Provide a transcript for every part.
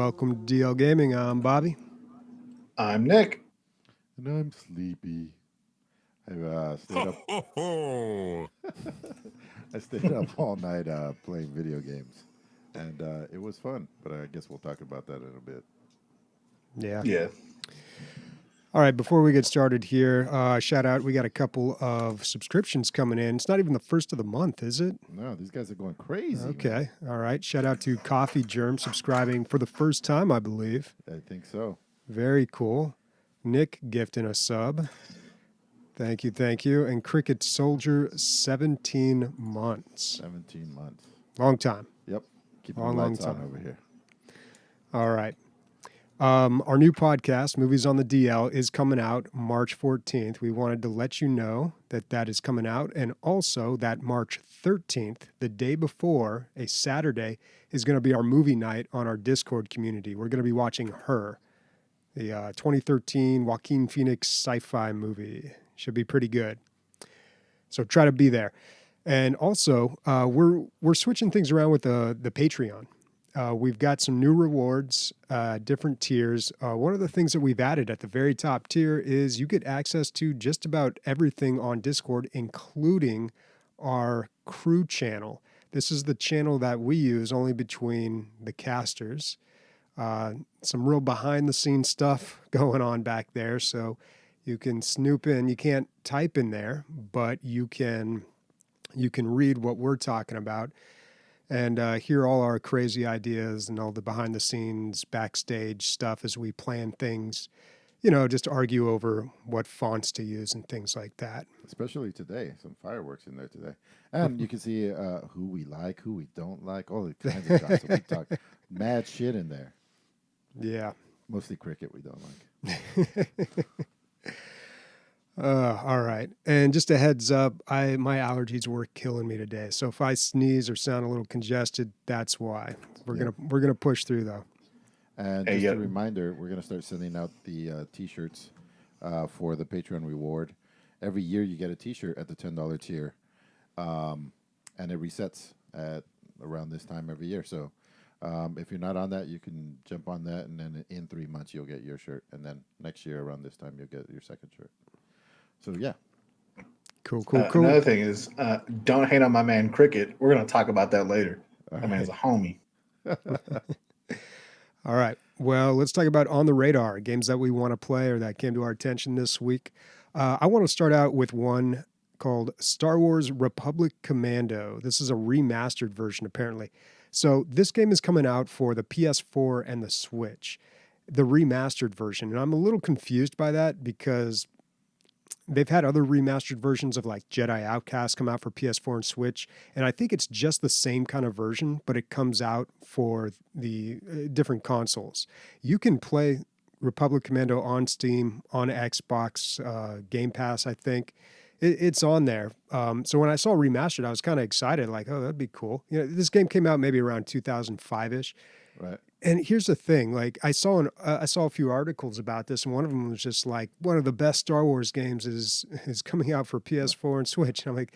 Welcome to DL Gaming. I'm Bobby. I'm Nick. And I'm sleepy. I've stayed up. I stayed up all night playing video games, and it was fun. But I guess we'll talk about that in a bit. Yeah. All right, before we get started here, shout out, we got a couple of subscriptions coming in. It's not even the first of the month, is it? No, these guys are going crazy. Okay, all right. Shout out to Coffee Germ subscribing for the first time, I believe. I think so. Very cool. Nick gifting a sub. Thank you. And Cricket Soldier, 17 months. 17 months. Long time. Yep. Keeping Long the lights time. on over here. All right. Our new podcast, Movies on the DL, is coming out March 14th. We wanted to let you know that that is coming out, and also that March 13th, the day before, a Saturday, is going to be our movie night on our Discord community. We're going to be watching Her, the 2013 Joaquin Phoenix sci-fi movie. Should be pretty good. So try to be there. And also, we're switching things around with the Patreon. We've got some new rewards, different tiers. One of the things that we've added at the very top tier is you get access to just about everything on Discord, including our crew channel. This is the channel that we use only between the casters. Some real behind-the-scenes stuff going on back there, so you can snoop in. You can't type in there, but you can read what we're talking about and hear all our crazy ideas and all the behind-the-scenes, backstage stuff as we plan things, just argue over what fonts to use and things like that. Especially today. Some fireworks in there today. And you can see who we like, who we don't like, all the kinds of gossip. We talk mad shit in there. Yeah. Mostly cricket we don't like. All right. And just a heads up, my allergies were killing me today. So if I sneeze or sound a little congested, that's why. We're gonna push through though. And just a reminder, we're gonna start sending out the T-shirts for the Patreon reward. Every year you get a T-shirt at the $10 tier, and it resets at around this time every year. So if you're not on that, you can jump on that, and then in 3 months you'll get your shirt, and then next year around this time you'll get your second shirt. So, yeah. Cool. Another thing is, don't hate on my man Cricket. We're going to talk about that later. That man's a homie. All right. Well, let's talk about On the Radar, games that we want to play or that came to our attention this week. I want to start out with one called Star Wars Republic Commando. This is a remastered version, apparently. So this game is coming out for the PS4 and the Switch, the remastered version. And I'm a little confused by that because they've had other remastered versions of like Jedi Outcast come out for PS4 and Switch, and I think it's just the same kind of version, but it comes out for the different consoles. You can play Republic Commando on Steam, on Xbox, Game Pass, I think. It's on there. So when I saw remastered, I was kind of excited, like, oh, that'd be cool. This game came out maybe around 2005-ish. Right. And here's the thing, like I saw a few articles about this, and one of them was just like, one of the best Star Wars games is coming out for PS4 and Switch. And I'm like,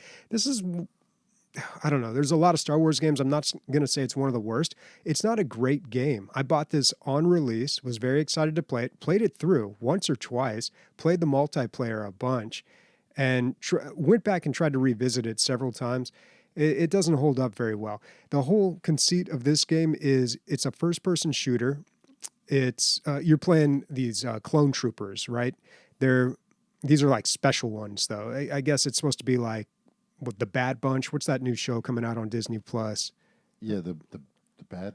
I don't know. There's a lot of Star Wars games. I'm not going to say it's one of the worst. It's not a great game. I bought this on release, was very excited to play it, played it through once or twice, played the multiplayer a bunch, and went back and tried to revisit it several times. It doesn't hold up very well. The whole conceit of this game is it's a first-person shooter. It's you're playing these clone troopers, right? These are like special ones, though. I guess it's supposed to be like what the Bad Bunch. What's that new show coming out on Disney Plus? Yeah, the Bad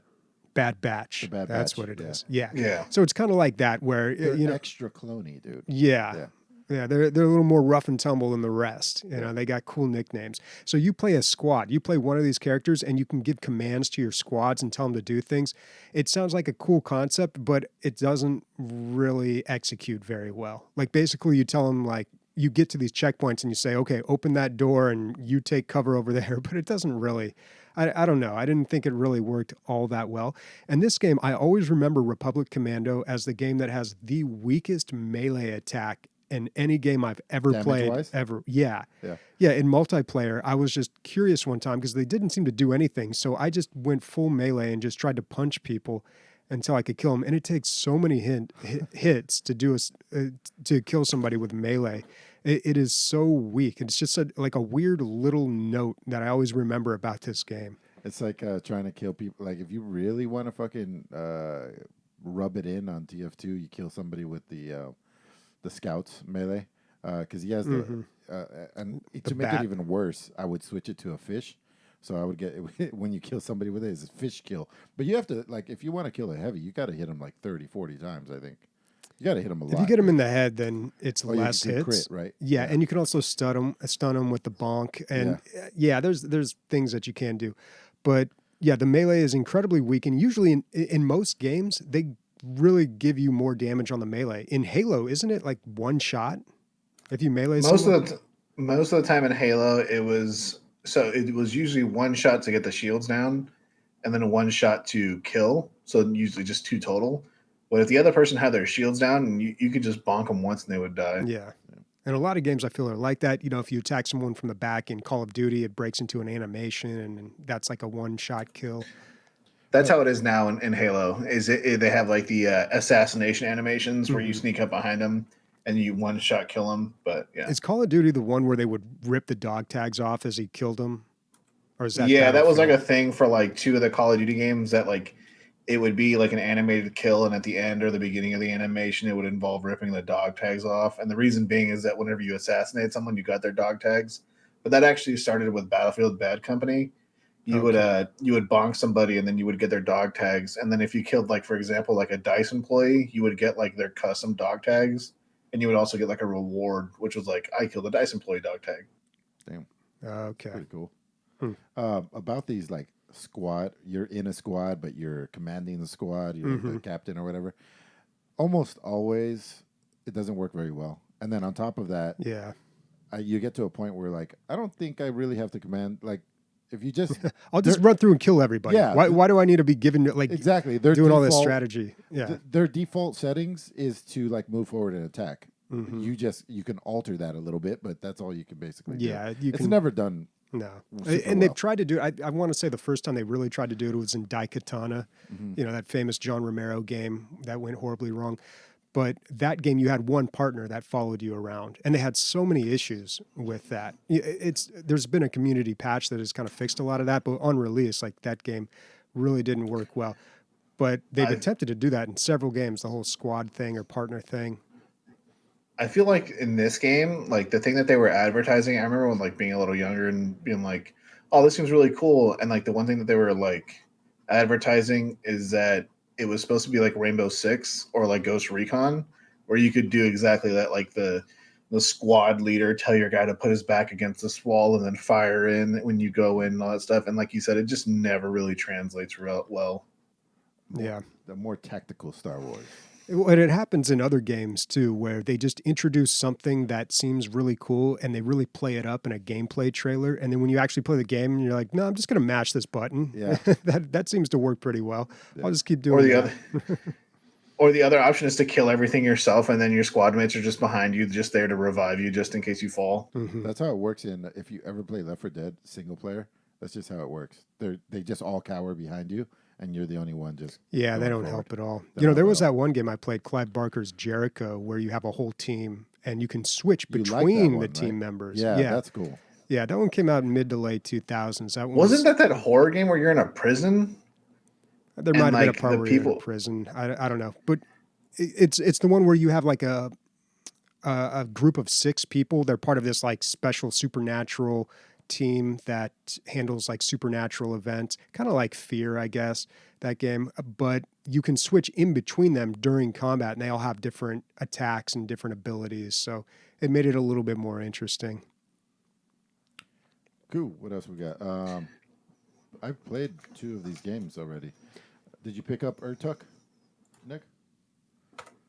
Batch. The Bad That's Batch, what it yeah. is. Yeah. Yeah. So it's kind of like that, where They're extra cloney, dude. Yeah. Yeah, they're a little more rough and tumble than the rest. They got cool nicknames. So you play a squad. You play one of these characters, and you can give commands to your squads and tell them to do things. It sounds like a cool concept, but it doesn't really execute very well. Like, basically, you tell them, like, you get to these checkpoints, and you say, okay, open that door, and you take cover over there. But it doesn't really... I don't know. I didn't think it really worked all that well. And this game, I always remember Republic Commando as the game that has the weakest melee attack in any game I've ever played ever. Yeah. In multiplayer, I was just curious one time because they didn't seem to do anything. So I just went full melee and just tried to punch people. until I could kill him. And it takes so many hits to to kill somebody with melee. It is so weak. It's just like a weird little note that I always remember about this game. It's like trying to kill people. Like if you really want to fucking rub it in on TF2, you kill somebody with the scouts melee because he has and to make it even worse, I would switch it to a fish. So I would get when you kill somebody with it, it's a fish kill. But you have to, like, if you want to kill a heavy, you got to hit him like 30, 40 times, I think. You got to hit him a lot. If you get him in the head, then it's less you can hits. Crit, right? Yeah, and you can also stun him with the bonk. And there's things that you can do. But yeah, the melee is incredibly weak. And usually in most games, they really give you more damage on the melee. In Halo, isn't it like one shot? If you melee most of the time in Halo, it was usually one shot to get the shields down, and then one shot to kill. So usually just two total. But if the other person had their shields down, you could just bonk them once and they would die. Yeah. And a lot of games I feel are like that. You know, if you attack someone from the back in Call of Duty, it breaks into an animation, and that's like a one-shot kill. That's how it is now in Halo. They have like the assassination animations where you sneak up behind them and you one-shot kill them. But yeah, is Call of Duty the one where they would rip the dog tags off as he killed them, or is that? Yeah, that was like a thing for like two of the Call of Duty games that like it would be like an animated kill, and at the end or the beginning of the animation, it would involve ripping the dog tags off. And the reason being is that whenever you assassinate someone, you got their dog tags. But that actually started with Battlefield Bad Company. You would bonk somebody, and then you would get their dog tags. And then if you killed, like, for example, like a DICE employee, you would get like their custom dog tags, and you would also get like a reward, which was like, I killed a DICE employee dog tag. Damn. Okay. Pretty cool. About these, like, squad, you're in a squad, but you're commanding the squad, you're the captain or whatever. Almost always, it doesn't work very well. And then on top of that, you get to a point where, like, I don't think I really have to command, like, if you just I'll just run through and kill everybody. Yeah. Why do I need to be given like exactly doing all this strategy? Yeah. Their default settings is to like move forward and attack. You can alter that a little bit, but that's all you can basically do. It's never done. No. And they've tried to do it. I want to say the first time they really tried to do it was in Daikatana, you know, that famous John Romero game that went horribly wrong. But that game, you had one partner that followed you around, and they had so many issues with that. There's been a community patch that has kind of fixed a lot of that, but on release, like that game really didn't work well. But they've attempted to do that in several games, the whole squad thing or partner thing. I feel like in this game, like the thing that they were advertising, I remember when like being a little younger and being like, oh, this seems really cool. And like the one thing that they were like advertising is that it was supposed to be like Rainbow Six or like Ghost Recon, where you could do exactly that, like the squad leader tell your guy to put his back against this wall and then fire in when you go in and all that stuff. And like you said, it just never really translates well. Yeah. The more tactical Star Wars. And it happens in other games too, where they just introduce something that seems really cool and they really play it up in a gameplay trailer. And then when you actually play the game, you're like, no, I'm just going to mash this button. Yeah. that seems to work pretty well. I'll just keep doing it. Or the other option is to kill everything yourself, and then your squad mates are just behind you, just there to revive you, just in case you fall. That's how it works if you ever play Left 4 Dead single player. That's just how it works. They just all cower behind you, and you're the only one just. Yeah, they don't help at all. There was that one game I played, Clive Barker's Jericho, where you have a whole team and you can switch between the team members. Yeah, that's cool. Yeah, that one came out in mid to late 2000s. Wasn't that horror game where you're in a prison? There might have been a part where you're in prison. I don't know, but it's the one where you have like a group of 6 people. They're part of this like special supernatural team that handles like supernatural events, kind of like Fear, I guess, that game. But you can switch in between them during combat, and they all have different attacks and different abilities. So it made it a little bit more interesting. Cool. What else we got? I've played 2 of these games already. Did you pick up Urtuk, Nick?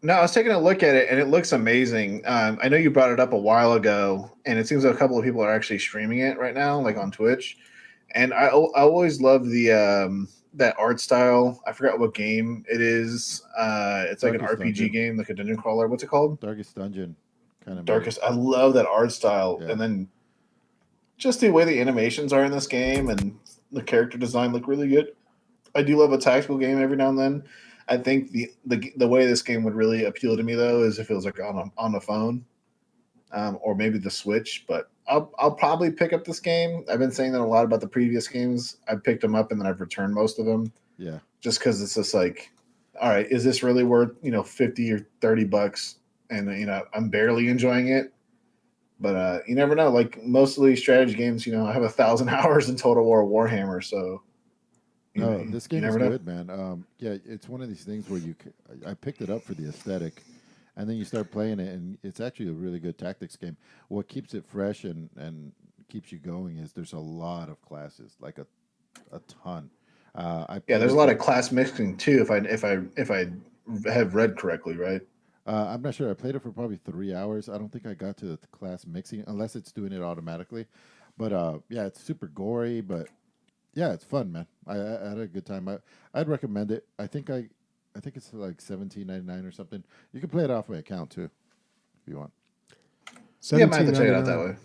No, I was taking a look at it, and it looks amazing. I know you brought it up a while ago, and it seems like a couple of people are actually streaming it right now, like on Twitch. And I always love the that art style. I forgot what game it is. It's like Darkest an RPG Dungeon. Game, like a dungeon crawler. What's it called? Darkest Dungeon. Kind of Darkest. I love that art style, and then just the way the animations are in this game and the character design look really good. I do love a tactical game every now and then. I think the way this game would really appeal to me though is if it was like on the phone, or maybe the Switch. But I'll probably pick up this game. I've been saying that a lot about the previous games. I've picked them up and then I've returned most of them. Yeah. Just because it's just like, all right, is this really worth $50 or $30? And I'm barely enjoying it. But you never know. Like most of these strategy games, I have 1,000 hours in Total War Warhammer. So this game is good, man. Yeah, it's one of these things where I picked it up for the aesthetic, and then you start playing it, and it's actually a really good tactics game. What keeps it fresh and keeps you going is there's a lot of classes, like a ton. There's a lot of class mixing too. If I have read correctly, right? I'm not sure. I played it for probably 3 hours. I don't think I got to the class mixing unless it's doing it automatically. But yeah, it's super gory, but yeah, it's fun, man. I had a good time. I'd recommend it. I think it's like $17.99 or something. You can play it off my account too, if you want. Yeah, I might have to check it out that way.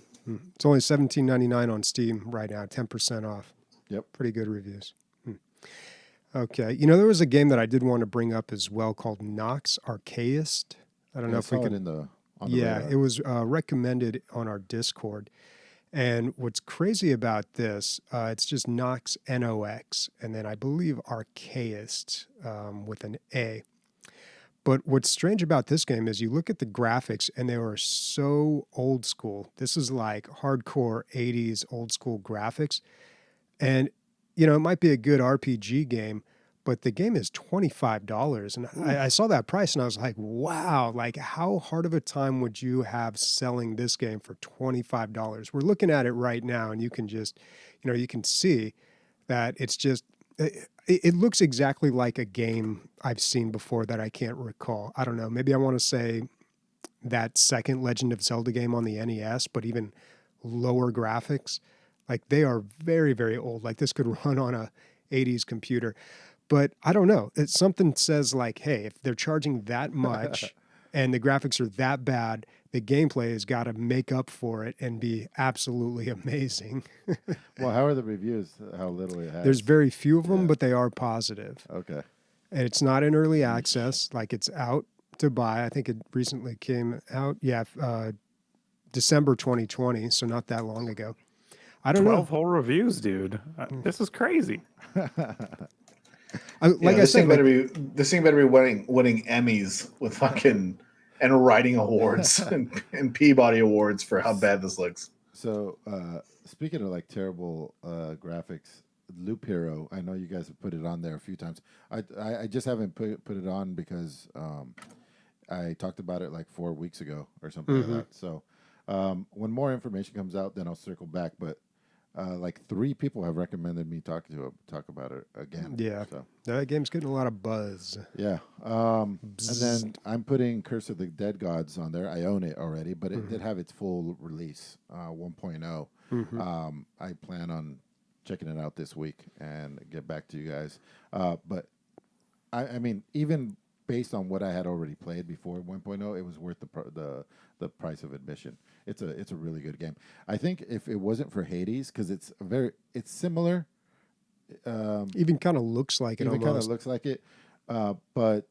It's only $17.99 on Steam right now, 10% off. Yep, pretty good reviews. Okay, there was a game that I did want to bring up as well called Nox Archaist. I don't know if we can. On the radar. It was recommended on our Discord. And what's crazy about this, it's just Nox, N-O-X, and then I believe Archaist with an A. But what's strange about this game is you look at the graphics and they were so old school. This is like hardcore 80s old school graphics. And, it might be a good RPG game, but the game is $25. And I saw that price and I was like, wow, like how hard of a time would you have selling this game for $25? We're looking at it right now and you can just, you can see that it's just, it looks exactly like a game I've seen before that I can't recall. I don't know. Maybe I want to say that second Legend of Zelda game on the NES, but even lower graphics. Like they are very, very old. Like this could run on a 80s computer. But I don't know. It's something says like, hey, if they're charging that much and the graphics are that bad, the gameplay has got to make up for it and be absolutely amazing. Well, how are the reviews? How little it has? There's very few of them, but they are positive. Okay. And it's not in early access. Like it's out to buy. I think it recently came out. Yeah, December 2020, so not that long ago. I don't 12 whole reviews, dude. This is crazy. This thing better be winning Emmys with fucking and writing awards and Peabody awards for how bad this looks. So speaking of like terrible graphics, Loop Hero, I know you guys have put it on there a few times. I just haven't put it on because I talked about it like 4 weeks ago or something like that. So when more information comes out, then I'll circle back. But like 3 people have recommended me talk about it again. Yeah, so. That game's getting a lot of buzz. Yeah, and then I'm putting Curse of the Dead Gods on there. I own it already, but it did have its full release, 1.0. I plan on checking it out this week and get back to you guys. But I mean, even based on what I had already played before 1.0, it was worth the price of admission. It's a really good game. I think if it wasn't for Hades, because it's similar. Even kind of looks like it. Even kind of looks like it, but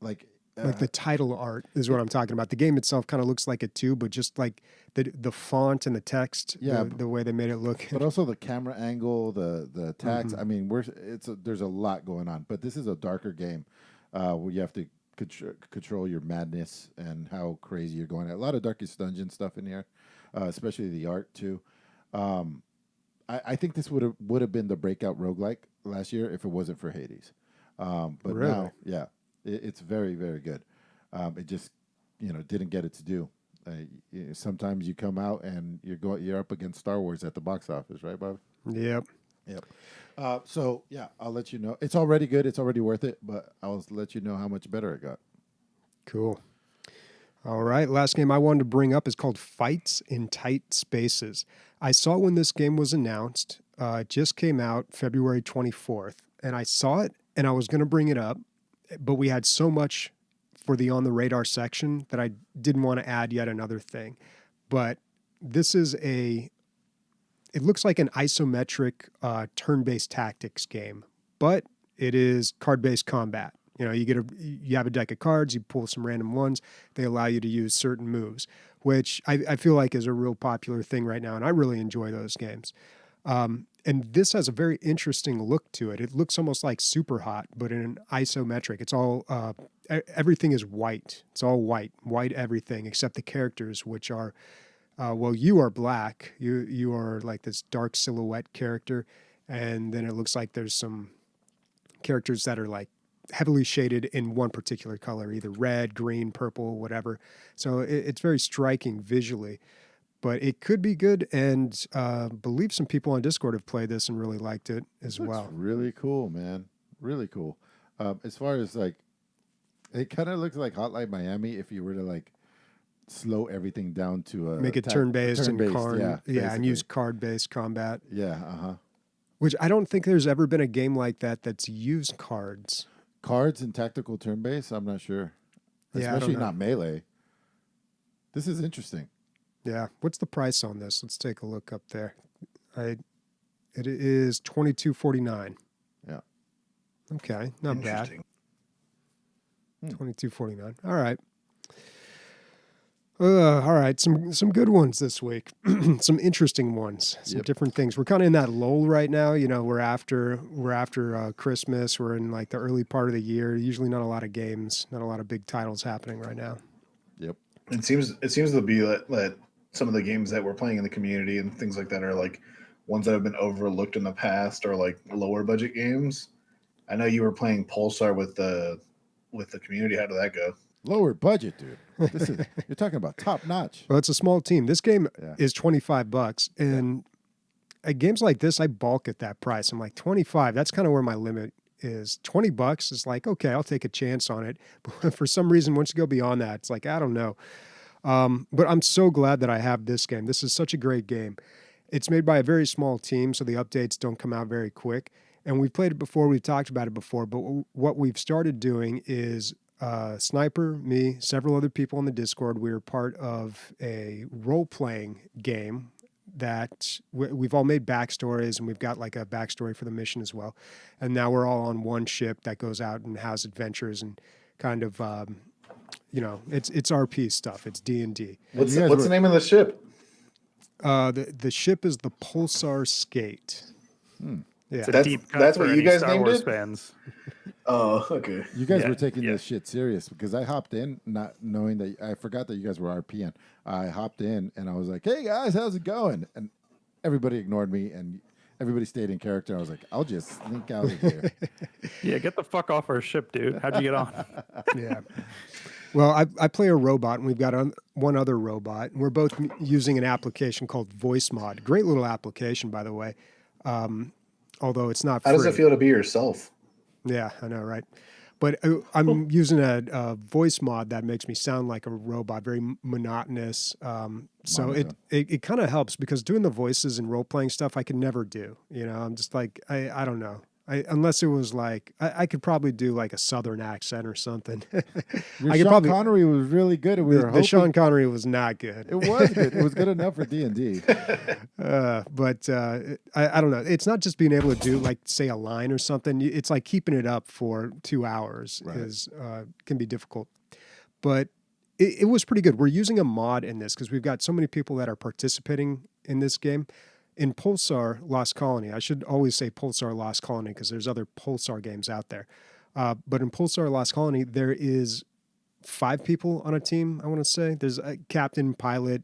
like the title art is what I'm talking about. The game itself kind of looks like it too, but just like the font and the text, the way they made it look. But also the camera angle, the text. I mean, there's a lot going on. But this is a darker game where you have to control your madness and how crazy you're going. A lot of Darkest Dungeon stuff in here, especially the art too. I think this would have been the breakout roguelike last year if it wasn't for Hades. But really? Now, yeah, it's very, very good. It just didn't get its due. Sometimes you come out and you're up against Star Wars at the box office, right, Bob? Yep. So yeah, I'll let you know. It's already good. It's already worth it. But I'll let you know how much better it got. Cool. All right. Last game I wanted to bring up is called Fights in Tight Spaces. I saw when this game was announced. It just came out February 24th, and I saw it and I was going to bring it up, but we had so much for the on the radar section that I didn't want to add yet another thing. But this is it looks like an isometric turn-based tactics game, but it is card-based combat. You have a deck of cards, you pull some random ones, they allow you to use certain moves, which I feel like is a real popular thing right now, and I really enjoy those games. And this has a very interesting look to it. It looks almost like Super Hot, but in an isometric. It's all everything is white. It's all white everything except the characters, which are you are black. You are like this dark silhouette character, and then it looks like there's some characters that are like heavily shaded in one particular color, either red, green, purple, whatever. So it's very striking visually. But it could be good, and believe some people on Discord have played this and really liked it as well. It's really cool, man. Really cool. As far as like, it kind of looks like Hotline Miami if you were to like slow everything down to make it turn-based and card, and use card-based combat. Yeah, Which I don't think there's ever been a game like that that's used cards. Cards and tactical turn-based. I'm not sure, especially not melee. This is interesting. Yeah. What's the price on this? Let's take a look up there. It is $22.49. Yeah. Okay, not bad. $22.49. All right. All right. Some good ones this week. Some interesting ones. Some different things. We're kind of in that lull right now. We're after Christmas. We're in like the early part of the year. Usually not a lot of games, not a lot of big titles happening right now. Yep. It seems to be that some of the games that we're playing in the community and things like that are like ones that have been overlooked in the past or like lower budget games. I know you were playing Pulsar with the community. How did that go? Lower budget, dude. You're talking about top notch. Well, it's a small team. This game is $25, and at games like this, I balk at that price. I'm like, 25. That's kind of where my limit is. $20 is like, okay, I'll take a chance on it. But for some reason, once you go beyond that, it's like, I don't know. But I'm so glad that I have this game. This is such a great game. It's made by a very small team, so the updates don't come out very quick. And we've played it before. We've talked about it before. But what we've started doing is Sniper, me, several other people on the Discord, we were part of a role-playing game that we've all made backstories, and we've got like a backstory for the mission as well. And now we're all on one ship that goes out and has adventures and kind of... it's RP stuff. It's D&D. What's the name of the ship? The ship is the Pulsar Skate. Yeah, it's a deep cut that's for what any you guys Star named Wars it? fans. Oh, okay. You guys were taking this shit serious because I hopped in not knowing that I forgot that you guys were RPing. I hopped in and I was like, "Hey guys, how's it going?" And everybody ignored me and everybody stayed in character. I was like, "I'll just sneak out of here." Yeah, get the fuck off our ship, dude. How'd you get on? Yeah. Well, I play a robot, and we've got one other robot, and we're both using an application called Voice Mod. Great little application, by the way. Although it's not free. How does it feel to be yourself? Yeah, I know, right? But I'm using a voice mod that makes me sound like a robot, very monotonous. So it kind of helps because doing the voices and role-playing stuff I can never do. I'm just like, I don't know. Unless it was like, I could probably do like a Southern accent or something. Sean Connery was really good. And the Sean Connery was not good. It was good. It was good enough for D&D. But I don't know. It's not just being able to do like, say, a line or something. It's like keeping it up for 2 hours can be difficult. But it was pretty good. We're using a mod in this because we've got so many people that are participating in this game. In Pulsar Lost Colony, I should always say Pulsar Lost Colony because there's other Pulsar games out there. But in Pulsar Lost Colony, there is 5 people on a team, I want to say. There's a captain, pilot,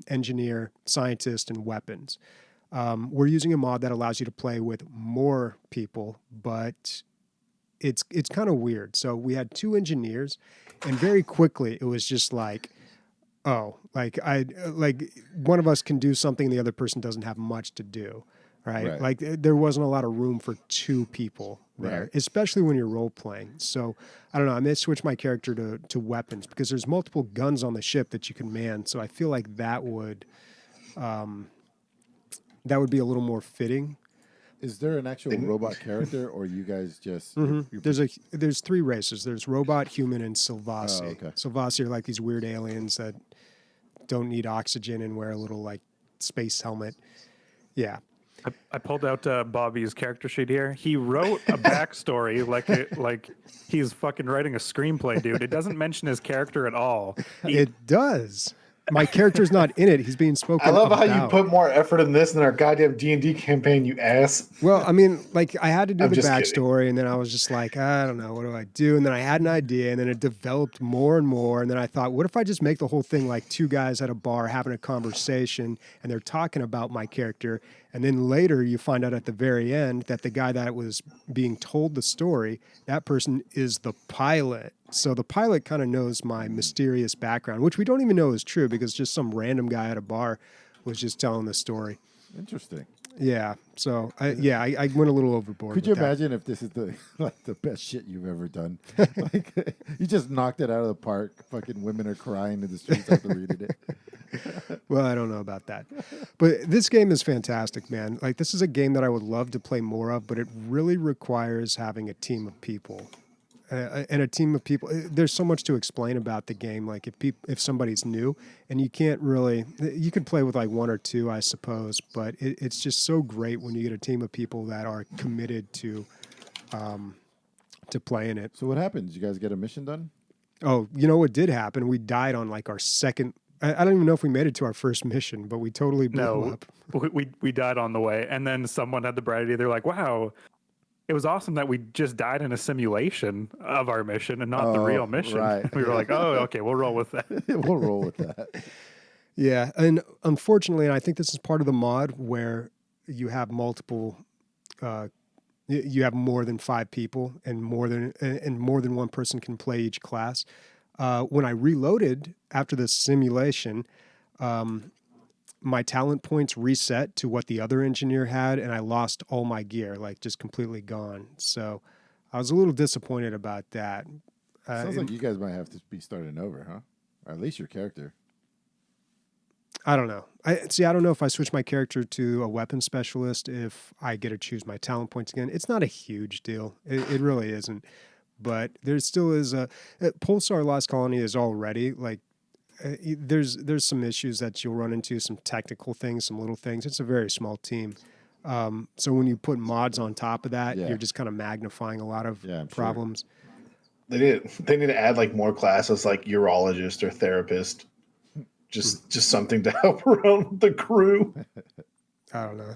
engineer, scientist, and weapons. We're using a mod that allows you to play with more people, but it's kind of weird. So we had 2 engineers, and very quickly it was just like, oh, like one of us can do something, the other person doesn't have much to do, right? Like there wasn't a lot of room for 2 people there, especially when you're role playing. So I don't know. I may switch my character to weapons because there's multiple guns on the ship that you can man. So I feel like that would be a little more fitting. Is there an actual robot character, or you guys just? There's 3 races. There's robot, human, and Sylvasi. Oh, okay. Sylvasi are like these weird aliens that don't need oxygen and wear a little like space helmet. Yeah. I pulled out Bobby's character sheet here. He wrote a backstory like he's fucking writing a screenplay, dude. It doesn't mention his character at all. It does. My character's not in it. He's being spoken I love about. how you put more effort in this than our goddamn D&D campaign, you ass. Well, I mean, like I had to do I'm the just backstory, and then I was just like, I don't know, what do I do? And then I had an idea, and then it developed more and more. And then I thought, what if I just make the whole thing like two guys at a bar having a conversation, and they're talking about my character, and then later you find out at the very end that the guy that was being told the story, that person is the pilot. So the pilot kind of knows my mysterious background, which we don't even know is true because just some random guy at a bar was just telling the story. Interesting. Yeah. So I went a little overboard. Could you imagine if this is the best shit you've ever done? Like you just knocked it out of the park. Fucking women are crying in the streets after reading it. Well, I don't know about that, but this game is fantastic, man. Like this is a game that I would love to play more of, but it really requires having a team of people. And a team of people. There's so much to explain about the game. Like if somebody's new, and you can't really, you could play with like one or two, I suppose. But it's just so great when you get a team of people that are committed to playing it. So what happens? You guys get a mission done? Oh, you know what did happen? We died on like our second. I don't even know if we made it to our first mission, but we totally blew up. We died on the way, and then someone had the bright idea. They're like, "Wow, it was awesome that we just died in a simulation of our mission and not the real mission." Right. We were like, "Oh, okay, we'll roll with that." We'll roll with that. Yeah, and unfortunately, and I think this is part of the mod where you have multiple, you have more than 5 people, and more than one person can play each class. When I reloaded after the simulation, my talent points reset to what the other engineer had, and I lost all my gear, like just completely gone. So I was a little disappointed about that. Sounds like you guys might have to be starting over, huh? Or at least your character. I don't know. I don't know if I switch my character to a weapon specialist, if I get to choose my talent points again. It's not a huge deal. It really isn't. But there still is Pulsar Lost Colony is already like, there's some issues that you'll run into, some technical things, some little things. It's a very small team. So when you put mods on top of that, you're just kind of magnifying a lot of problems. Sure. They need to add like more classes like urologist or therapist. Just something to help around the crew. I don't know.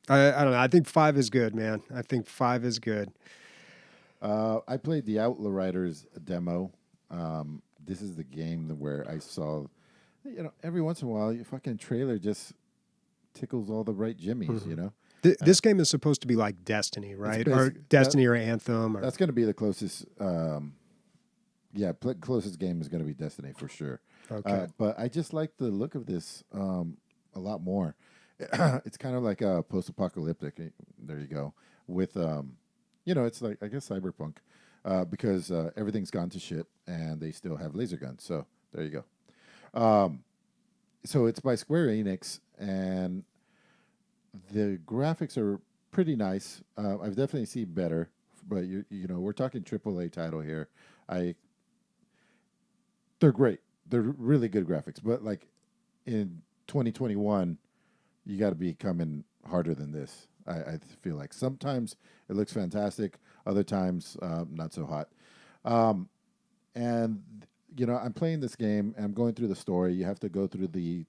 I don't know. I think 5 is good, man. I think 5 is good. I played the Outriders demo. This is the game where I saw, every once in a while, your fucking trailer just tickles all the right jimmies, Mm-hmm. This game is supposed to be like Destiny, right? Or Destiny or Anthem. That's going to be the closest. Closest game is going to be Destiny for sure. Okay. But I just like the look of this a lot more. It's kind of like a post-apocalyptic. There you go. With it's like, I guess, cyberpunk, because everything's gone to shit and they still have laser guns. So there you go. So it's by Square Enix, and the graphics are pretty nice. I've definitely seen better, but we're talking AAA title here. They're great. They're really good graphics, but like in 2021, you got to be coming harder than this. I feel like sometimes it looks fantastic, other times not so hot. And I'm playing this game and I'm going through the story. You have to go through the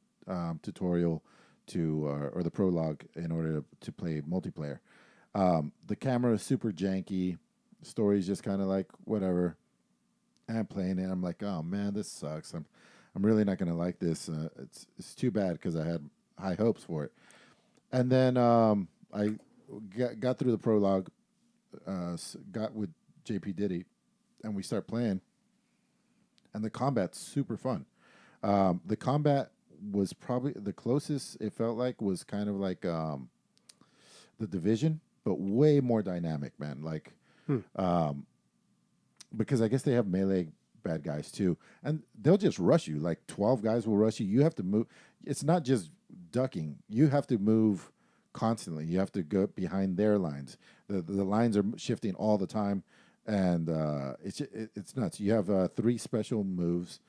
tutorial or the prologue in order to play multiplayer. The camera is super janky. The story is just kind of like whatever. And I'm playing it. I'm like, oh man, this sucks. I'm really not gonna like this. It's too bad because I had high hopes for it. And then I got through the prologue, got with JP Diddy, and we start playing. And the combat's super fun. The combat was probably the closest it felt like was kind of like The Division, but way more dynamic, man. Like, because I guess they have melee bad guys too, and they'll just rush you. Like 12 guys will rush you. You have to move. It's not just ducking. You have to move constantly. You have to go behind their lines. The lines are shifting all the time, and it's nuts. You have 3 special moves,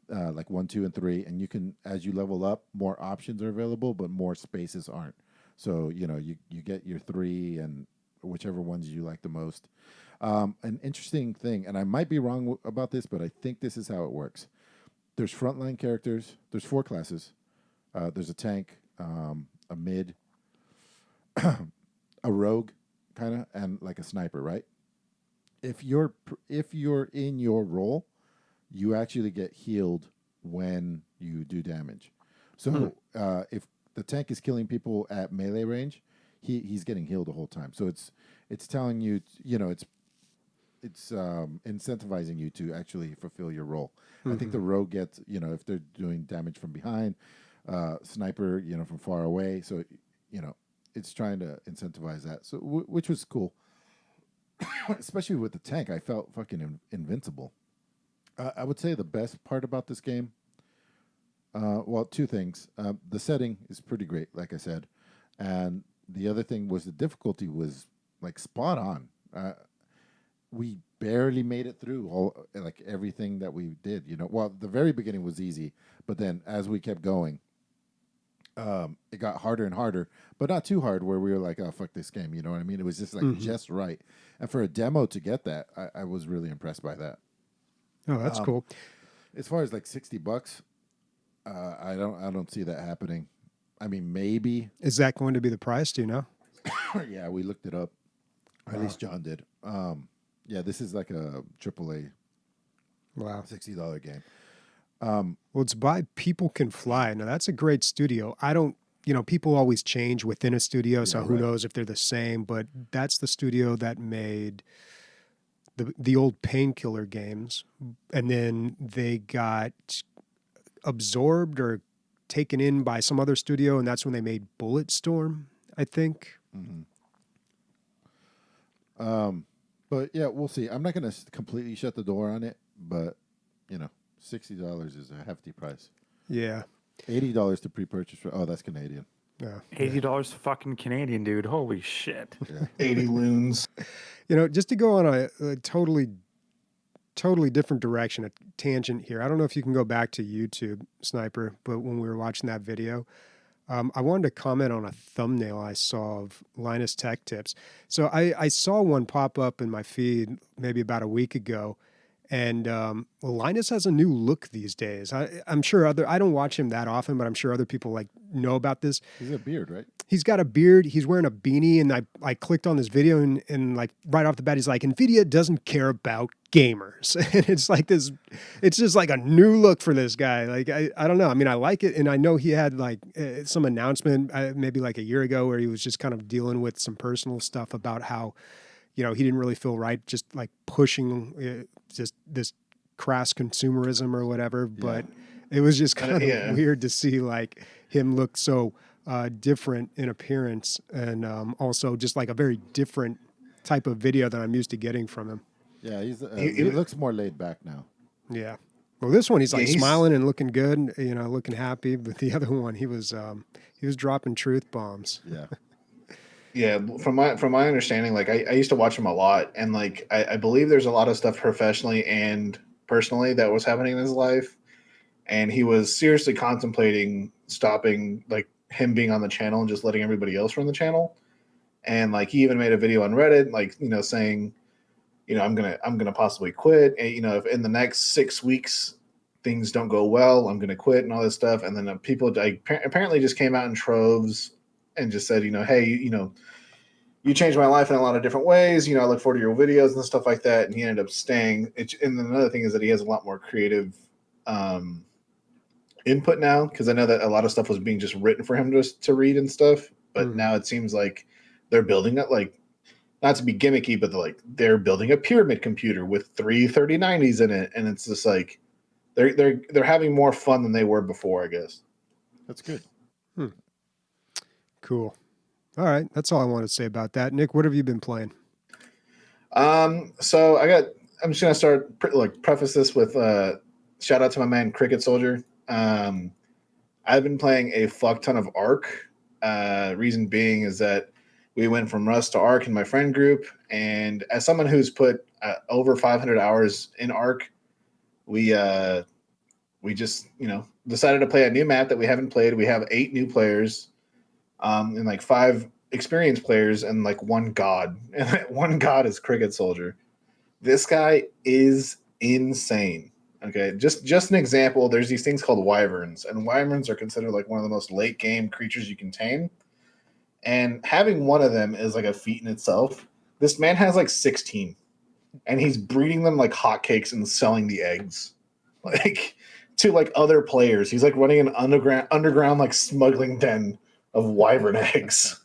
like 1, 2, and 3, and you can, as you level up, more options are available, but more spaces aren't. So you get your 3 and whichever ones you like the most. An interesting thing, and I might be wrong about this, but I think this is how it works. There's frontline characters. There's 4 classes. There's a tank, a mid, a rogue, kind of, and like a sniper, right? If you're in your role, you actually get healed when you do damage. So if the tank is killing people at melee range, he's getting healed the whole time. So it's telling you, it's incentivizing you to actually fulfill your role. I think the rogue gets, if they're doing damage from behind, sniper, from far away. So, it's trying to incentivize that. So, which was cool. Especially with the tank, I felt fucking invincible. I would say the best part about this game, well, 2 things. The setting is pretty great, like I said. And the other thing was the difficulty was like spot on. We barely made it through like everything that we did. Well, the very beginning was easy, but then as we kept going, it got harder and harder, but not too hard where we were like, oh, fuck this game. You know what I mean? It was just like just right. And for a demo to get that, I was really impressed by that. Oh, that's cool. As far as like $60, I don't see that happening. I mean, maybe. Is that going to be the price? Do you know? Yeah, we looked it up. At least John did. Yeah, this is like a AAA $60 game. Well, it's by People Can Fly. Now, that's a great studio. I don't, people always change within a studio, so who knows if they're the same, but that's the studio that made the old Painkiller games, and then they got absorbed or taken in by some other studio, and that's when they made Bulletstorm, I think. But yeah, we'll see. I'm not going to completely shut the door on it, but $60 is a hefty price. Yeah. $80 to pre-purchase. Oh, that's Canadian. Yeah. $80 fucking Canadian, dude. Holy shit. Yeah. 80 loons. Just to go on a totally different direction, a tangent here. I don't know if you can go back to YouTube, Sniper, but when we were watching that video, I wanted to comment on a thumbnail I saw of Linus Tech Tips. So I saw one pop up in my feed maybe about a week ago, and Linus has a new look these days. I'm sure I don't watch him that often, but I'm sure other people know about this. He's got a beard, right? He's got a beard. He's wearing a beanie, and I clicked on this video, and like right off the bat, he's like, NVIDIA doesn't care about gamers. And it's like this, it's just like a new look for this guy. Like, I don't know. I mean, I like it. And I know he had like some announcement maybe like a year ago where he was just kind of dealing with some personal stuff about how, he didn't really feel right, just like pushing just this crass consumerism or whatever. But it was just kind of weird to see like him look so different in appearance, and also just like a very different type of video that I'm used to getting from him. Yeah, he looks more laid back now. Yeah. Well, this one he's like smiling and looking good, looking happy. But the other one, he was dropping truth bombs. Yeah. Yeah, from my understanding, like I used to watch him a lot, and like I believe there's a lot of stuff professionally and personally that was happening in his life, and he was seriously contemplating stopping like him being on the channel and just letting everybody else run the channel. And like he even made a video on Reddit, like saying, I'm gonna possibly quit, and if in the next 6 weeks things don't go well, I'm gonna quit and all this stuff. And then people apparently just came out in troves and just said, hey, you changed my life in a lot of different ways. I look forward to your videos and stuff like that. And he ended up staying. And then another thing is that he has a lot more creative input now, because I know that a lot of stuff was being just written for him just to read and stuff. But now it seems like they're building it, like, not to be gimmicky, but they're building a pyramid computer with 3 3090s in it, and it's just like they're having more fun than they were before, I guess. That's good. Cool. All right, that's all I want to say about that. Nick, what have you been playing? So I'm just gonna start preface this with shout out to my man Cricket Soldier. I've been playing a fuck ton of Ark. Reason being is that we went from Rust to Ark in my friend group, and as someone who's put over 500 hours in Ark, we just decided to play a new map that we haven't played. We have 8 new players. and like 5 experienced players and like 1 god. And that 1 god is Cricket Soldier. This guy is insane. Okay, just an example. There's these things called wyverns, and wyverns are considered like one of the most late game creatures you can tame. And having one of them is like a feat in itself. This man has like 16, and he's breeding them like hotcakes and selling the eggs, like to like other players. He's like running an underground like smuggling den of wyvern eggs.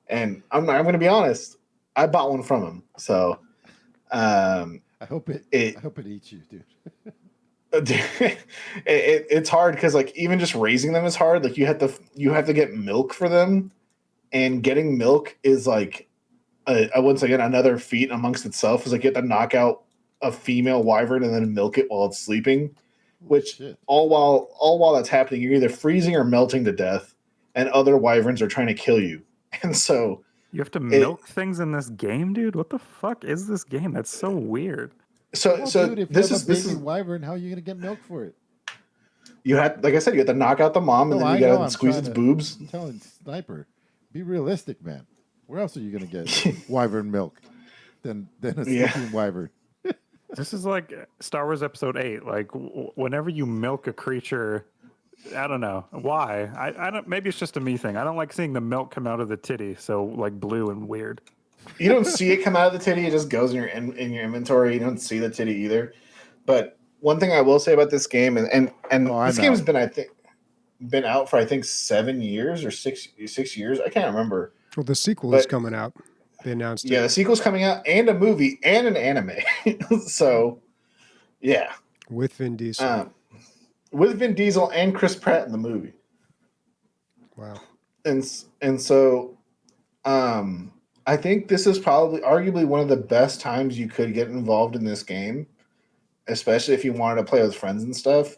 And I'm going to be honest, I bought one from him. So I hope it eats you, dude. It's hard because like even just raising them is hard. Like you have to get milk for them, and getting milk is like once again another feat amongst itself. Is like you have to knock out a female wyvern and then milk it while it's sleeping, which all while that's happening, you're either freezing or melting to death, and other wyverns are trying to kill you. And so you have to milk things in this game, dude. What the fuck is this game? That's so weird. So dude, if this is wyvern, how are you gonna get milk for it? You had, like I said, you have to knock out the mom, and then you gotta squeeze its boobs. I'm telling Sniper, be realistic, man. Where else are you gonna get wyvern milk than a sleeping wyvern? This is like Star Wars Episode 8. Like whenever you milk a creature, I don't know why. I don't. Maybe it's just a me thing. I don't like seeing the milk come out of the titty, so like blue and weird. You don't see it come out of the titty; it just goes in your inventory. You don't see the titty either. But one thing I will say about this game, and this game has been out for I think 7 years or 6 years. I can't remember. Well, the sequel is coming out. They announced it. Yeah, the sequel's coming out, and a movie, and an anime. So, yeah, with Vin Diesel. With Vin Diesel and Chris Pratt in the movie. Wow. And so I think this is arguably one of the best times you could get involved in this game, especially if you wanted to play with friends and stuff.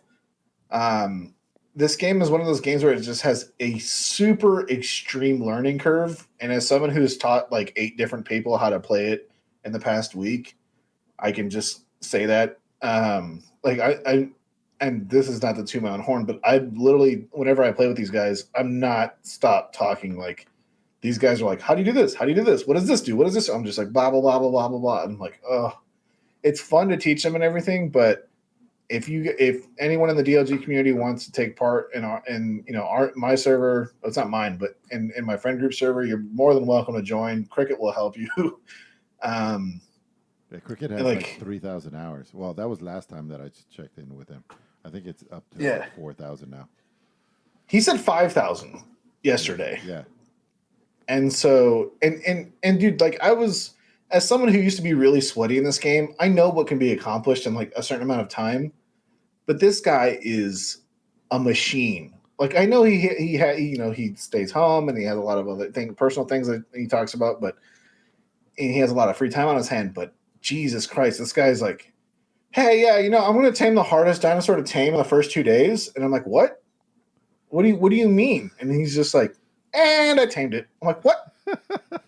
This game is one of those games where it just has a super extreme learning curve. And as someone who's taught like 8 different people how to play it in the past week, I can just say that. And this is not to toot my own horn, but I literally, whenever I play with these guys, I'm not stopped talking. Like these guys are like, how do you do this? How do you do this? What does this do? What is this? I'm just like, blah, blah, blah, blah, blah, blah, blah. I'm like, oh, it's fun to teach them and everything. But if anyone in the DLG community wants to take part in my server, it's not mine, but in my friend group server, you're more than welcome to join. Cricket will help you. Cricket has like 3,000 hours. Well, that was last time that I checked in with him. I think it's up to 4,000 now. He said 5,000 yesterday. Yeah. And so, and dude, like as someone who used to be really sweaty in this game, I know what can be accomplished in like a certain amount of time. But this guy is a machine. Like I know he stays home and he has a lot of other personal things that he talks about, and he has a lot of free time on his hand. But Jesus Christ, this guy's like, hey, yeah, I'm going to tame the hardest dinosaur to tame in the first 2 days. And I'm like, what? What do you mean? And he's just like, and I tamed it. I'm like, what?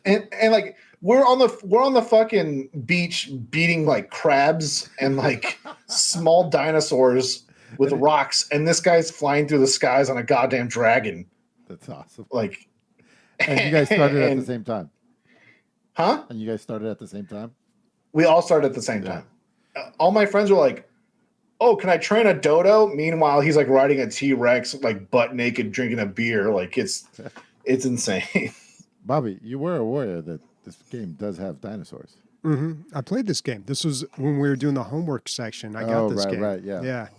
and like we're on the fucking beach beating like crabs and like small dinosaurs with rocks, and this guy's flying through the skies on a goddamn dragon. That's awesome. Like, and you guys started at the same time, huh? And you guys started at the same time. We all started at the same time. All my friends were like, oh, can I train a dodo? Meanwhile, he's like riding a T-Rex, like butt naked, drinking a beer. Like it's insane. Bobby, you were aware that this game does have dinosaurs. Mm-hmm. I played this game. This was when we were doing the homework section. I got this game. Right, yeah. Yeah.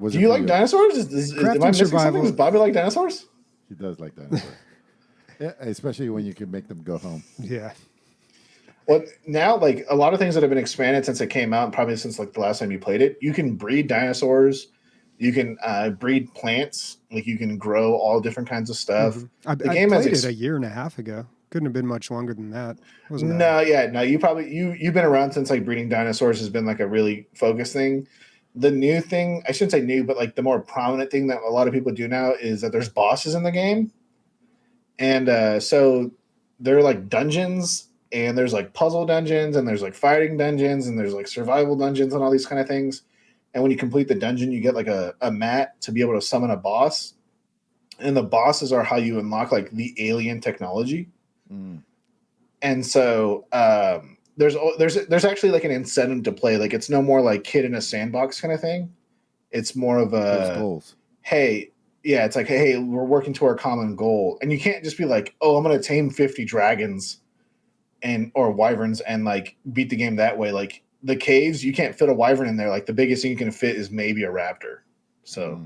Do you like dinosaurs? Am I missing something? Does Bobby like dinosaurs? He does like dinosaurs. Yeah, especially when you can make them go home. Yeah. Well, now, like a lot of things that have been expanded since it came out, probably since like the last time you played it, you can breed dinosaurs, you can breed plants, like you can grow all different kinds of stuff. Mm-hmm. I played it a year and a half ago. Couldn't have been much longer than that. You've been around since like breeding dinosaurs has been like a really focused thing. The new thing, I shouldn't say new, but like the more prominent thing that a lot of people do now is that there's bosses in the game, and so they're like dungeons. And there's like puzzle dungeons, and there's like fighting dungeons, and there's like survival dungeons, and all these kind of things. And when you complete the dungeon, you get like a mat to be able to summon a boss. and the bosses are how you unlock like the alien technology. And so there's actually like an incentive to play. Like it's no more like kid in a sandbox kind of thing. It's more of There's goals. Hey, yeah, it's like, hey, we're working to our common goal. And you can't just be like, oh, I'm gonna tame 50 dragons or wyverns and like beat the game that way. Like the caves, you can't fit a wyvern in there. Like the biggest thing you can fit is maybe a raptor. So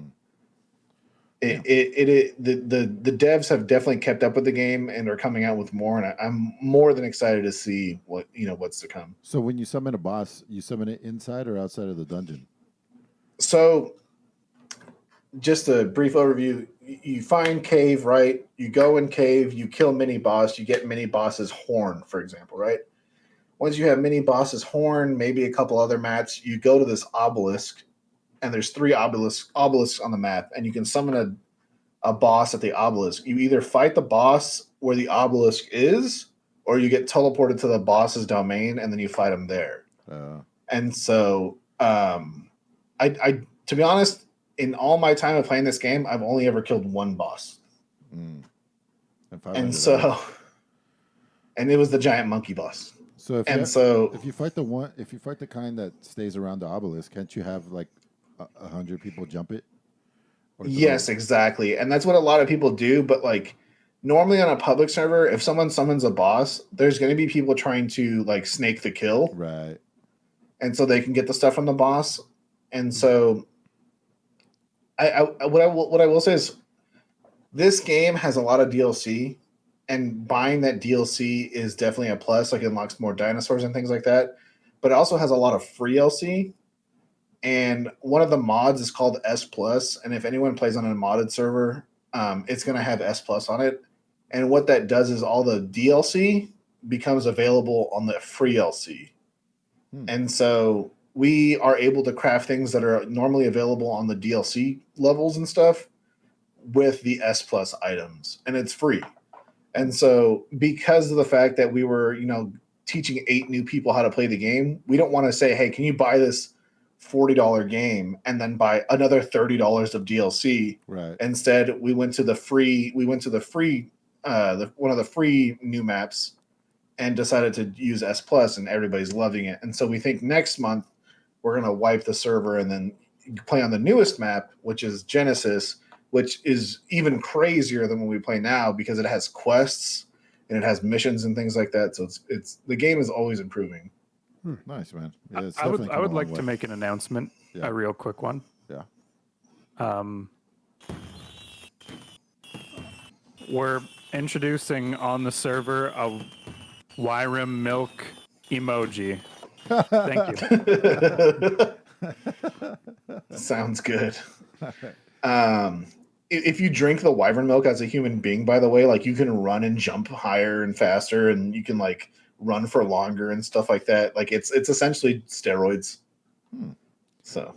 the devs have definitely kept up with the game and are coming out with more, and I'm more than excited to see what's to come. So when you summon a boss, you summon it inside or outside of the dungeon? So just a brief overview, you find cave, right? You go in cave, you kill mini boss, you get mini boss's horn, for example, right? Once you have mini boss's horn, maybe a couple other mats, you go to this obelisk, and there's 3 obelisks on the map, and you can summon a boss at the obelisk. You either fight the boss where the obelisk is, or you get teleported to the boss's domain, and then you fight him there. And so, I to be honest, in all my time of playing this game, I've only ever killed one boss. And it was the giant monkey boss. So if you fight the kind that stays around the obelisk, can't you have like 100 people jump it? Yes, exactly. And that's what a lot of people do. But like normally on a public server, if someone summons a boss, there's going to be people trying to like snake the kill. Right. And so they can get the stuff from the boss. And so what I will say is this game has a lot of DLC, and buying that DLC is definitely a plus. Like it unlocks more dinosaurs and things like that. But it also has a lot of free DLC. And one of the mods is called S+. And if anyone plays on a modded server, it's going to have S+ on it. And what that does is all the DLC becomes available on the free LC. And so we are able to craft things that are normally available on the DLC levels and stuff with the S+ items. And it's free. And so because of the fact that we were, teaching 8 new people how to play the game, we don't want to say, hey, can you buy this $40 game and then buy another $30 of DLC. Right. Instead, we went to the free one of the free new maps and decided to use S+, and everybody's loving it. And so we think next month we're going to wipe the server and then play on the newest map, which is Genesis, which is even crazier than what we play now because it has quests and it has missions and things like that. So it's the game is always improving. Nice, man. Yeah, I would like to make an announcement, a real quick one. Yeah. We're introducing on the server a Wyram milk emoji. Thank you. Sounds good. If you drink the wyvern milk as a human being, by the way, like you can run and jump higher and faster, and you can like run for longer and stuff like that. Like it's essentially steroids. So,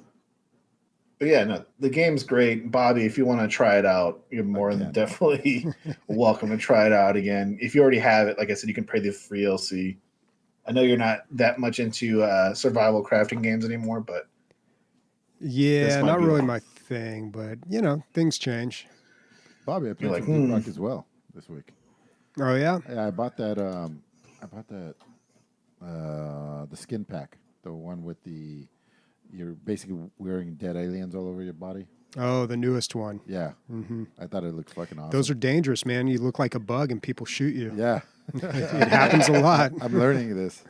but yeah, no, the game's great. Bobby, if you want to try it out, you're more than definitely welcome to try it out again. If you already have it, like I said, you can pay the free LC. I know you're not that much into survival crafting games anymore, but yeah, not really my thing. But things change. Bobby, I played some Rock as well this week. Oh yeah, I bought that. The skin pack, the one with you're basically wearing dead aliens all over your body. Oh, the newest one. Yeah. I thought it looked fucking awesome. Those are dangerous, man. You look like a bug and people shoot you. Yeah. It happens a lot. I'm learning this.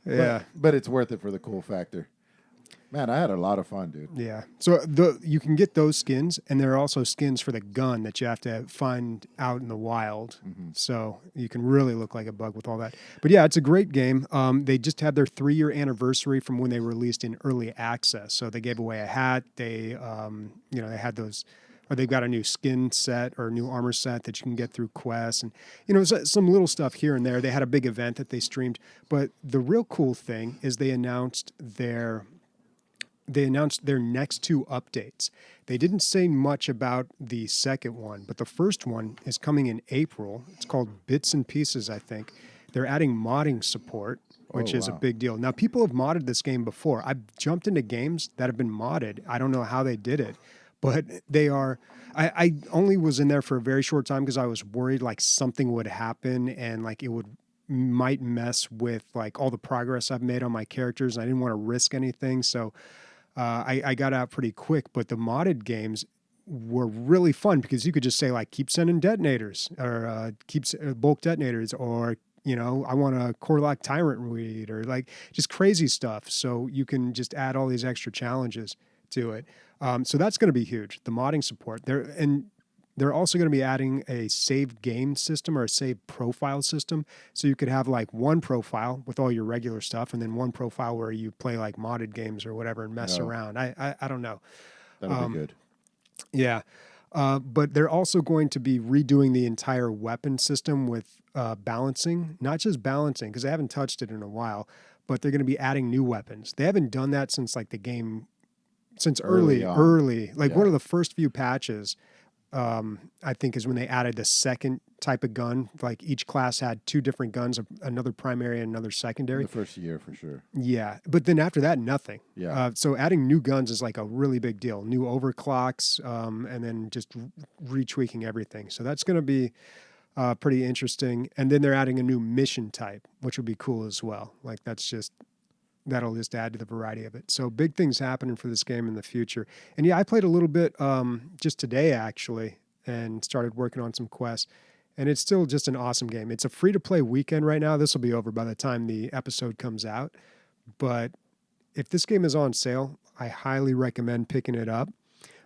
Yeah. But it's worth it for the cool factor. Man, I had a lot of fun, dude. Yeah. So you can get those skins, and there are also skins for the gun that you have to find out in the wild. So you can really look like a bug with all that. But yeah, it's a great game. They just had their 3-year anniversary from when they released in early access. So they gave away a hat. They, they had those, or they've got a new skin set or a new armor set that you can get through quests, and some little stuff here and there. They had a big event that they streamed. But the real cool thing is they announced their next 2 updates. They didn't say much about the second one, but the first one is coming in April. It's called Bits and Pieces, I think. They're adding modding support, which is a big deal. Now, people have modded this game before. I've jumped into games that have been modded. I don't know how they did it, but they are. I only was in there for a very short time because I was worried like something would happen and like it might mess with like all the progress I've made on my characters. I didn't want to risk anything, so I got out pretty quick. But the modded games were really fun because you could just say like keep sending detonators or bulk detonators, or I want a Corlock Tyrant Read, or like just crazy stuff. So you can just add all these extra challenges to it. So that's going to be huge. The modding support there, and they're also going to be adding a save game system or a save profile system. So you could have like one profile with all your regular stuff, and then one profile where you play like modded games or whatever and mess around. I don't know. That'll be good. Yeah. But they're also going to be redoing the entire weapon system with balancing, not just balancing, because they haven't touched it in a while, but they're going to be adding new weapons. They haven't done that since like the game, since early. Like one of the first few patches, I think, is when they added the second type of gun. Like each class had two different guns, another primary and another secondary. The first year for sure. Yeah, but then after that, nothing. Yeah. So adding new guns is like a really big deal. New overclocks, and then just retweaking everything. So that's going to be pretty interesting. And then they're adding a new mission type, which would be cool as well. Like that'll just add to the variety of it. So big things happening for this game in the future. And yeah, I played a little bit just today actually, and started working on some quests. And it's still just an awesome game. It's a free-to-play weekend right now. This will be over by the time the episode comes out. But if this game is on sale, I highly recommend picking it up.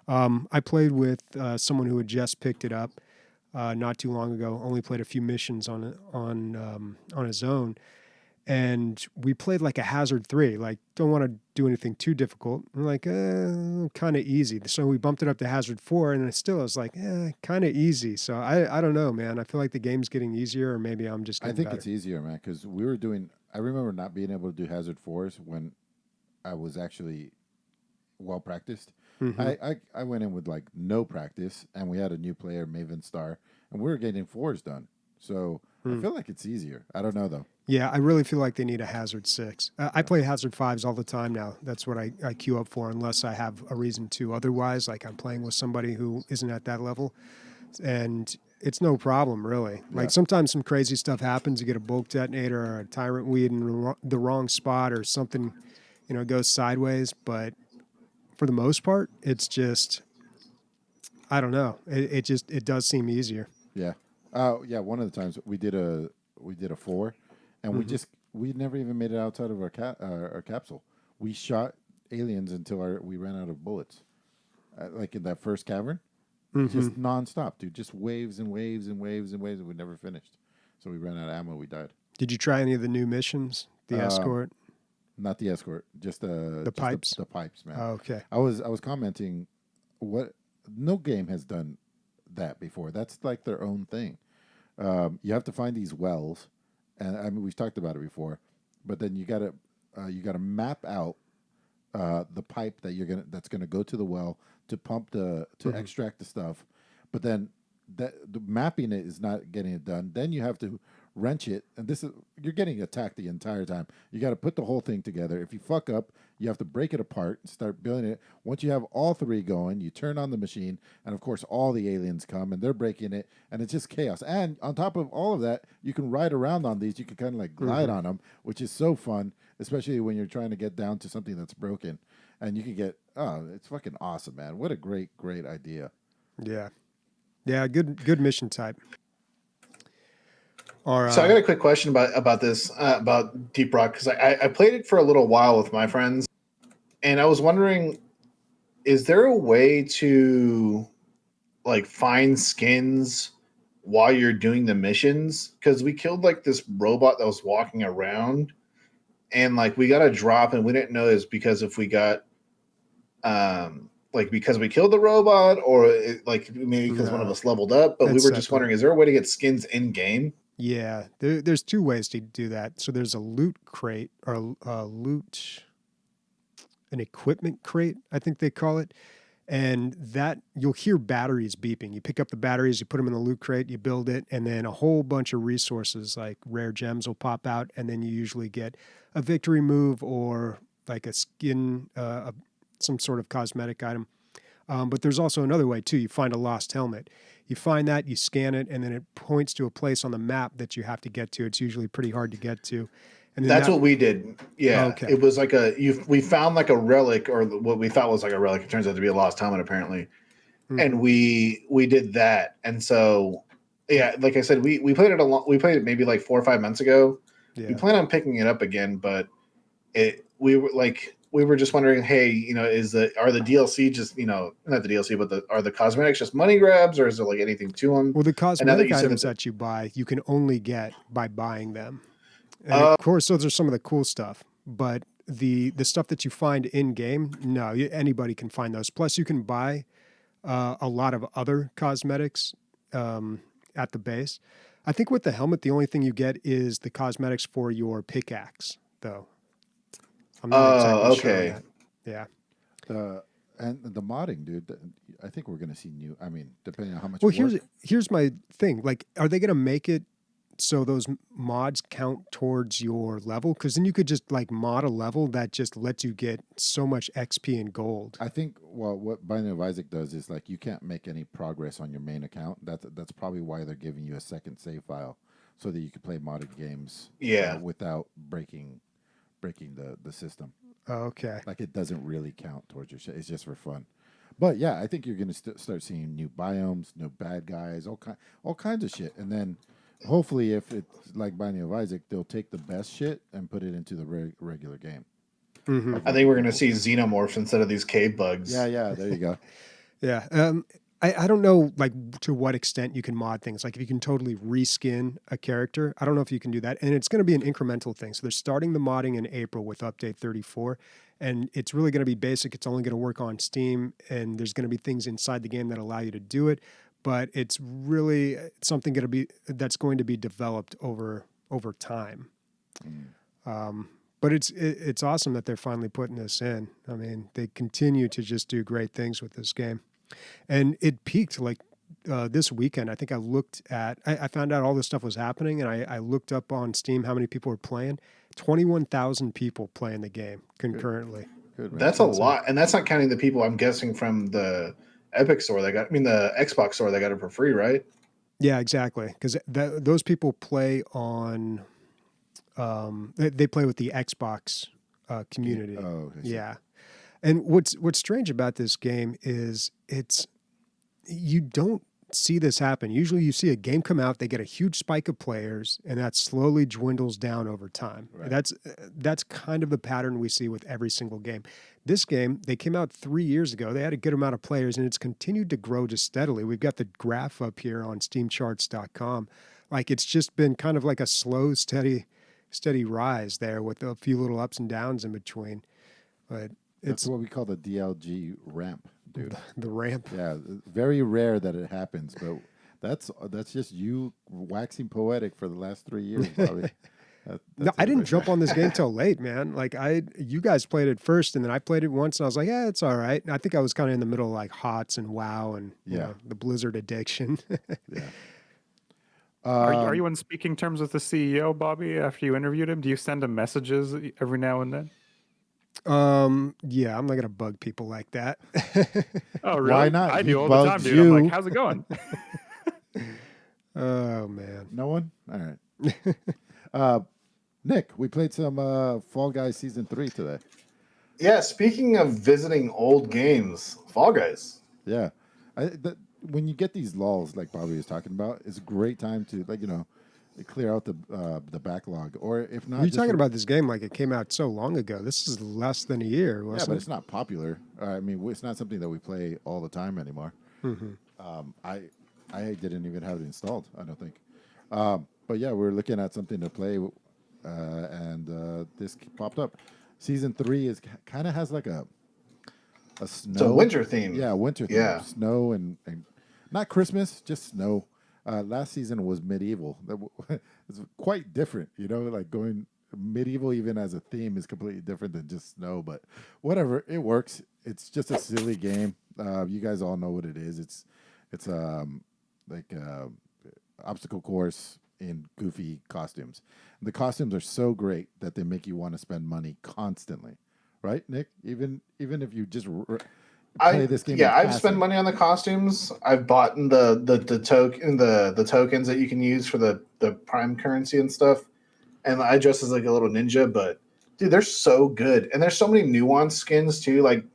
I played with someone who had just picked it up not too long ago. Only played a few missions on his own. And we played like a Hazard 3, like don't want to do anything too difficult. We're like, kind of easy. So we bumped it up to Hazard 4, and it was like, kind of easy. So I don't know, man. I feel like the game's getting easier, or maybe I'm just getting better. It's easier, man, because I remember not being able to do Hazard 4s when I was actually well practiced. Mm-hmm. I went in with like no practice, and we had a new player, Maven Star, and we were getting 4s done. So I feel like it's easier. I don't know, though. Yeah, I really feel like they need a Hazard 6. I play Hazard 5s all the time now. That's what I queue up for, unless I have a reason to. Otherwise, like I'm playing with somebody who isn't at that level, and it's no problem, really. Yeah. Like sometimes some crazy stuff happens. You get a bulk detonator or a Tyrant Weed in the wrong spot, or something, goes sideways. But for the most part, it's just, I don't know. It does seem easier. Yeah. Yeah. One of the times we did a 4. And we never even made it outside of our capsule. We shot aliens until we ran out of bullets. Like in that first cavern, just nonstop, dude. Just waves and waves and waves and waves, and we never finished. So we ran out of ammo. We died. Did you try any of the new missions? The escort? Not the escort. Just the pipes. The pipes, man. Oh, okay. I was commenting. No game has done that before. That's like their own thing. You have to find these wells. And I mean, we've talked about it before, but then you gotta map out the pipe that's gonna go to the well to pump to extract the stuff. But then the mapping it is not getting it done. Then you have to wrench it, and you're getting attacked the entire time. You got to put the whole thing together. If you fuck up, you have to break it apart and start building it. Once you have all 3 going, you turn on the machine, and of course all the aliens come and they're breaking it, and it's just chaos. And on top of all of that, you can ride around on these. You can kind of like glide on them, which is so fun, especially when you're trying to get down to something that's broken, and you can get it's fucking awesome, man. What a great idea. Yeah, good mission type. So I got a quick question about this, about Deep Rock, because I played it for a little while with my friends, and I was wondering, is there a way to like find skins while you're doing the missions? Because we killed like this robot that was walking around, and like we got a drop, and we didn't know is because if we got because we killed the robot, or maybe because one of us leveled up. But we were just wondering, is there a way to get skins in game? Yeah, there's 2 ways to do that. So there's a loot crate, or an equipment crate, I think they call it. And that you'll hear batteries beeping. You pick up the batteries, you put them in the loot crate, you build it, and then a whole bunch of resources like rare gems will pop out. And then you usually get a victory move or like a skin, some sort of cosmetic item. But there's also another way too. You find a lost helmet. You find that, you scan it, and then it points to a place on the map that you have to get to. It's usually pretty hard to get to. And then That's what we did. Yeah. Okay. It was like we found like a relic, or what we thought was like a relic. It turns out to be a lost helmet, apparently. Mm-hmm. And we did that. And so, yeah, like I said, we played it we played it maybe like 4 or 5 months ago. Yeah. We plan on picking it up again, but we were just wondering, hey, are the DLC just, not the DLC, but are the cosmetics just money grabs, or is there like anything to them? Well, the cosmetic items that you buy, you can only get by buying them. And of course, those are some of the cool stuff. But the stuff that you find in game, no, anybody can find those. Plus, you can buy a lot of other cosmetics at the base. I think with the helmet, the only thing you get is the cosmetics for your pickaxe, though. I'm not exactly sure on that. Yeah. And the modding, dude, I think we're going to see new. I mean, depending on how much. Well, here's my thing. Like, are they going to make it so those mods count towards your level? Because then you could just like mod a level that just lets you get so much XP and gold. I think, well, what Binding of Isaac does is like you can't make any progress on your main account. That's probably why they're giving you a second save file so that you can play modded games. Without breaking the system. Okay. Like it doesn't really count towards your shit. It's just for fun. But yeah, I think you're going to start seeing new biomes, new bad guys, all kinds of shit. And then hopefully if it's like Binding of Isaac, they'll take the best shit and put it into the regular game. Mm-hmm. I think we're going to see xenomorphs instead of these cave bugs. Yeah, there you go. Yeah. I don't know, like, to what extent you can mod things. Like, if you can totally reskin a character, I don't know if you can do that. And it's going to be an incremental thing. So they're starting the modding in April with Update 34. And it's really going to be basic. It's only going to work on Steam. And there's going to be things inside the game that allow you to do it. But it's really something that's going to be developed over time. But it's awesome that they're finally putting this in. I mean, they continue to just do great things with this game. And it peaked like this weekend. I think I found out all this stuff was happening, and I looked up on Steam how many people were playing. 21,000 people playing the game concurrently. Good, that's a lot, and that's not counting the people, I'm guessing, from the Epic store the Xbox store, they got it for free, right? Yeah, exactly. Because those people play on, they play with the Xbox community. Oh, okay. Yeah. And what's strange about this game is you don't see this happen. Usually you see a game come out, they get a huge spike of players, and that slowly dwindles down over time. Right. That's kind of the pattern we see with every single game. This game, they came out 3 years ago. They had a good amount of players, and it's continued to grow just steadily. We've got the graph up here on steamcharts.com. Like, it's just been kind of like a slow, steady rise there with a few little ups and downs in between. But that's what we call the DLG ramp, dude. The ramp. Yeah, very rare that it happens, but that's just you waxing poetic for the last 3 years, probably. No, I didn't jump on this game till late, man. Like you guys played it first, and then I played it once, and I was like, yeah, it's all right. And I think I was kind of in the middle of like HOTS and WoW and you know, the Blizzard addiction. Yeah. Are you on speaking terms with the CEO, Bobby? After you interviewed him, do you send him messages every now and then? Yeah, I'm not gonna bug people like that. Oh, really? Why not? I do all the time, dude. I'm like, how's it going? Oh man, no one. All right. Nick, we played some Fall Guys Season 3 today. Yeah, speaking of visiting old games, Fall Guys. Yeah, when you get these lulls like Bobby was talking about, it's a great time to clear out the backlog. Or if not, you're talking about this game like it came out so long ago. This is less than a year, wasn't it? Yeah, but it's not popular. I mean, it's not something that we play all the time anymore. Mm-hmm. I didn't even have it installed, I don't think. But yeah, we're looking at something to play, and this popped up. Season 3 kind of has like a snow. It's a winter theme. Yeah, winter theme. Yeah. Snow and not Christmas, just snow. Last season was medieval. It's quite different, like going medieval even as a theme is completely different than just snow, but whatever, it works. It's just a silly game. You guys all know what it is. It's like obstacle course in goofy costumes. The costumes are so great that they make you want to spend money constantly, right, Nick? Even if you just play this game. I've spent money on the costumes. I've bought the tokens that you can use for the prime currency and stuff. And I dress as like a little ninja, but dude, they're so good. And there's so many nuanced skins too. Like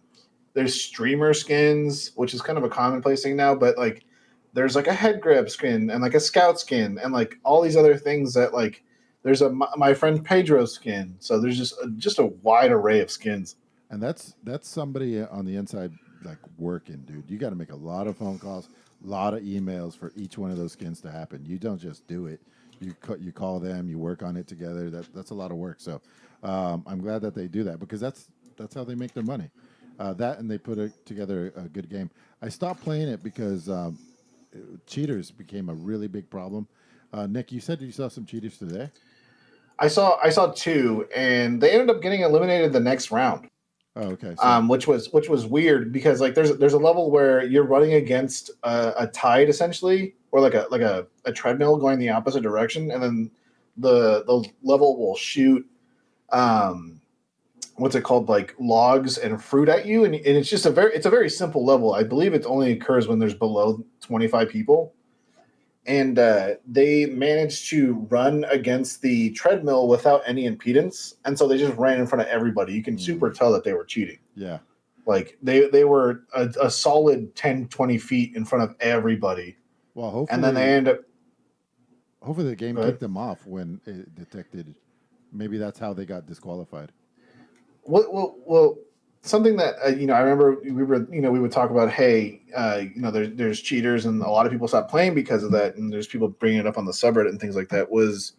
there's streamer skins, which is kind of a commonplace thing now, but like there's like a head grab skin and like a scout skin and like all these other things that like there's my friend Pedro skin. So there's just a wide array of skins. And that's somebody on the inside like working, dude. You got to make a lot of phone calls, a lot of emails for each one of those skins to happen. You don't just do it. You call them, you work on it together. That's a lot of work. So I'm glad that they do that because that's how they make their money. That and they put together a good game. I stopped playing it because cheaters became a really big problem. Nick, you said you saw some cheaters today. I saw 2, and they ended up getting eliminated the next round. Oh, okay. So. Which was weird because like there's a level where you're running against a tide essentially, or like a treadmill going the opposite direction, and then the level will shoot what's it called, like logs and fruit at you, and it's just a very simple level. I believe it only occurs when there's below 25 people. And they managed to run against the treadmill without any impedance. And so they just ran in front of everybody. You can super tell that they were cheating. Yeah. Like they were a solid 10, 20 feet in front of everybody. Well, hopefully. And then they end up. Hopefully the game kicked them off when it detected. Maybe that's how they got disqualified. Well, something that I remember we would talk about. Hey, there's cheaters, and a lot of people stopped playing because of that. And there's people bringing it up on the subreddit and things like that. Was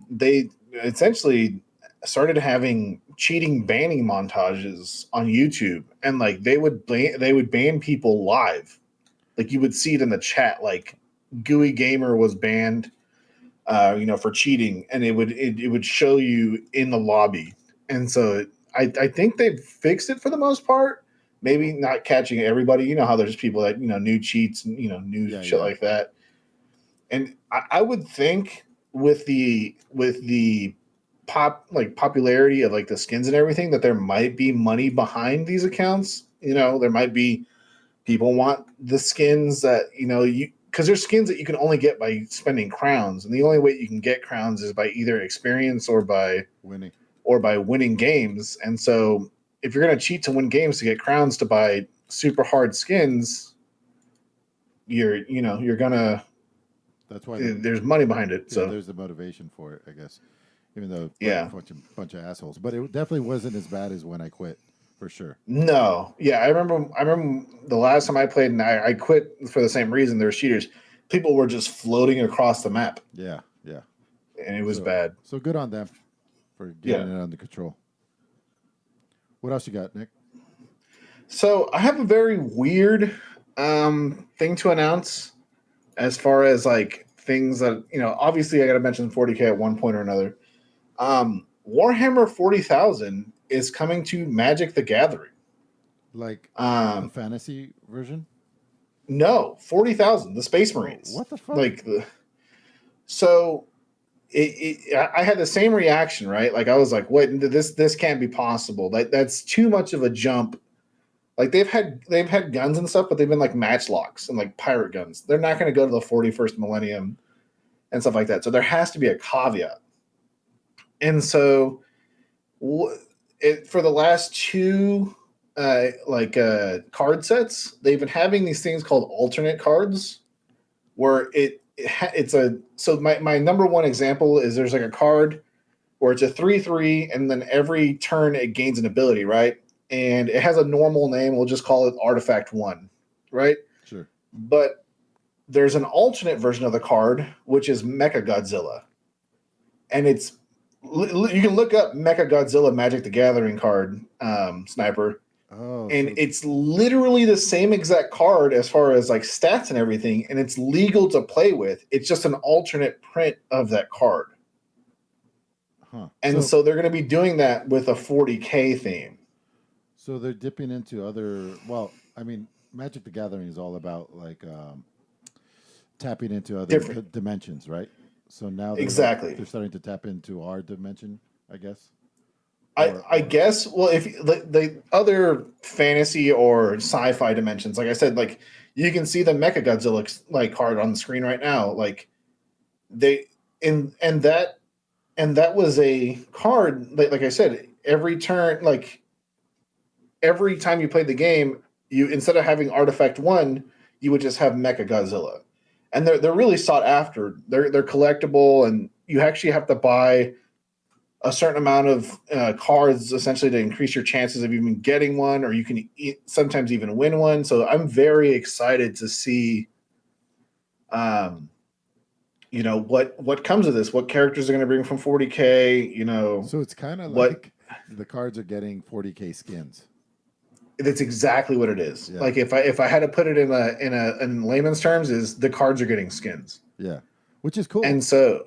they essentially started having cheating banning montages on YouTube, and like they would ban people live. Like you would see it in the chat, like Gooey Gamer was banned, for cheating, and it would show you in the lobby. And so I think they've fixed it for the most part. Maybe not catching everybody. You know how there's people that new cheats and shit like that. And I would think with the popularity of like the skins and everything that there might be money behind these accounts. There might be people want the skins that because there's skins that you can only get by spending crowns, and the only way you can get crowns is by either experience or by winning games. And so if you're going to cheat to win games to get crowns to buy super hard skins, you're gonna. That's why there's money behind it. So there's the motivation for it, I guess. Even though a bunch of assholes, but it definitely wasn't as bad as when I quit, for sure. No, yeah, I remember the last time I played, and I quit for the same reason. There were cheaters. People were just floating across the map. Yeah, and it was bad. So good on them for getting it under control. What else you got, Nick? So I have a very weird thing to announce as far as like things that, obviously I got to mention 40K at one point or another. Warhammer 40,000 is coming to Magic the Gathering. Like the fantasy version? No, 40,000, the Space Marines. What the fuck? I had the same reaction, right? Like I was like, "What? This can't be possible. That's too much of a jump." Like they've had guns and stuff, but they've been like matchlocks and like pirate guns. They're not going to go to the 41st millennium and stuff like that. So there has to be a caveat. And so, for the last 2 card sets, they've been having these things called alternate cards, where my number one example is there's like a card where it's a 3/3, and then every turn it gains an ability, right? And it has a normal name. We'll just call it Artifact 1, right? Sure. But there's an alternate version of the card, which is Mecha Godzilla. And you can look up Mecha Godzilla Magic the Gathering card, Sniper. Oh, and it's literally the same exact card as far as like stats and everything, and it's legal to play with. It's just an alternate print of that card. Huh. And so they're going to be doing that with a 40K theme. So they're dipping into other. Well, I mean, Magic the Gathering is all about like tapping into other dimensions, right? So now they're starting to tap into our dimension, I guess. I guess. Well, if the other fantasy or sci-fi dimensions, like I said, like you can see the Mecha Godzilla like card on the screen right now. Like they and that was a card. Like I said, every turn, like every time you played the game, you instead of having Artifact 1, you would just have Mecha Godzilla, and they're really sought after. They're collectible, and you actually have to buy a certain amount of cards essentially to increase your chances of even getting one, or you can sometimes even win one. So I'm very excited to see, what comes of this, what characters are going to bring from 40K, So it's kind of like the cards are getting 40K skins. That's exactly what it is. Yeah. Like if I had to put it in layman's terms, is the cards are getting skins. Yeah, which is cool. And so,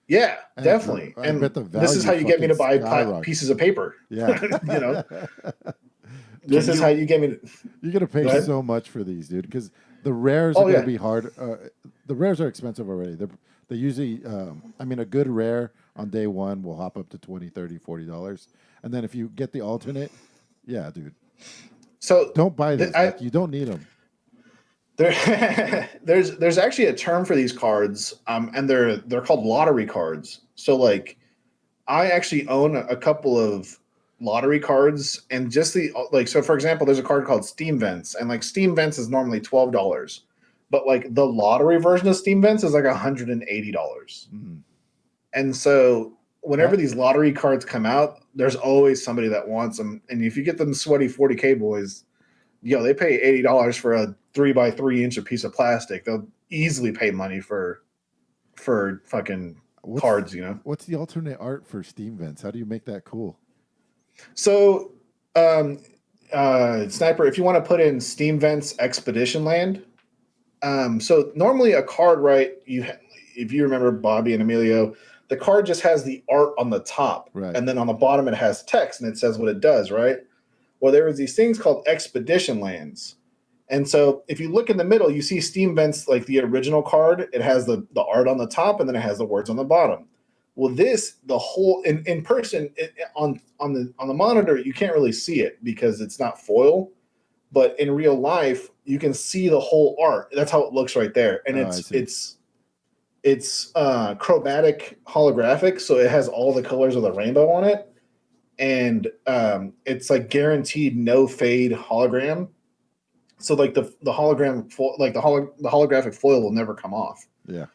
yeah, and definitely. I bet the this is how you get me to buy pieces of paper. Yeah, This is how you get me. You're gonna pay so much for these, dude, because the rares are gonna be hard. The rares are expensive already. They usually, a good rare on day one will hop up to $20, $30, $40, and then if you get the alternate, yeah, dude. So don't buy this. You don't need them. There's actually a term for these cards, and they're called lottery cards. So like, I actually own a couple of lottery cards, and just so for example, there's a card called Steam Vents, and like Steam Vents is normally $12, but like the lottery version of Steam Vents is like $180. Mm. And so whenever these lottery cards come out, there's always somebody that wants them. And if you get them sweaty 40K boys, they pay $80 for a 3x3 inch piece of plastic. They'll easily pay money for fucking cards, What's the alternate art for Steam Vents? How do you make that cool? So, Sniper, if you want to put in Steam Vents Expedition Land, so normally a card, right? If you remember Bobby and Emilio, the card just has the art on the top, right, and then on the bottom it has text and it says what it does, right? Well, there was these things called Expedition Lands, and so if you look in the middle, you see Steam Vents like the original card. It has the art on the top, and then it has the words on the bottom. Well, the whole in person on the monitor, you can't really see it because it's not foil, but in real life, you can see the whole art. That's how it looks right there, and it's chromatic holographic, so it has all the colors of the rainbow on it, and it's like guaranteed no fade hologram. So like the hologram, like the holographic foil will never come off. Yeah.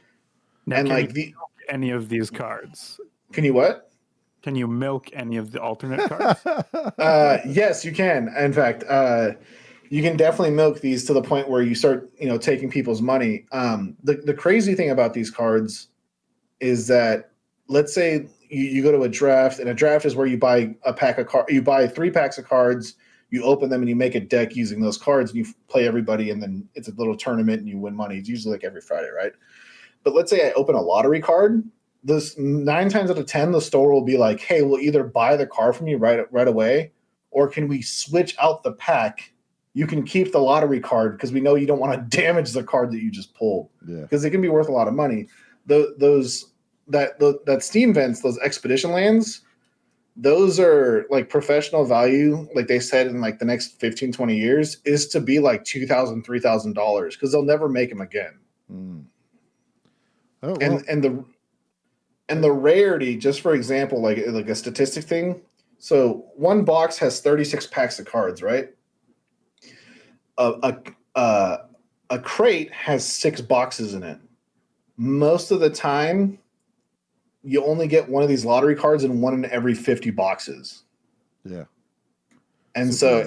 Now, and like any of these cards, can you what? Can you milk any of the alternate cards? Yes, you can. In fact, you can definitely milk these to the point where you start, taking people's money. The crazy thing about these cards is that, let's say you go to a draft, and a draft is where you buy a pack of cards. You buy 3 packs of cards, you open them, and you make a deck using those cards, and you play everybody, and then it's a little tournament, and you win money. It's usually like every Friday, right? But let's say I open a lottery card. This 9 times out of 10, the store will be like, "Hey, we'll either buy the card from you right away, or can we switch out the pack? You can keep the lottery card because we know you don't want to damage the card that you just pulled, because it can be worth a lot of money." That Steam Vents, those Expedition Lands, those are like professional value. Like they said, in like the next 15, 20 years is to be like $2,000, $3,000 because they'll never make them again. Mm. Oh, well. And the rarity, just for example, like a statistic thing. So one box has 36 packs of cards, right? A crate has 6 boxes in it. Most of the time, you only get one of these lottery cards and one in every 50 boxes. Yeah. And so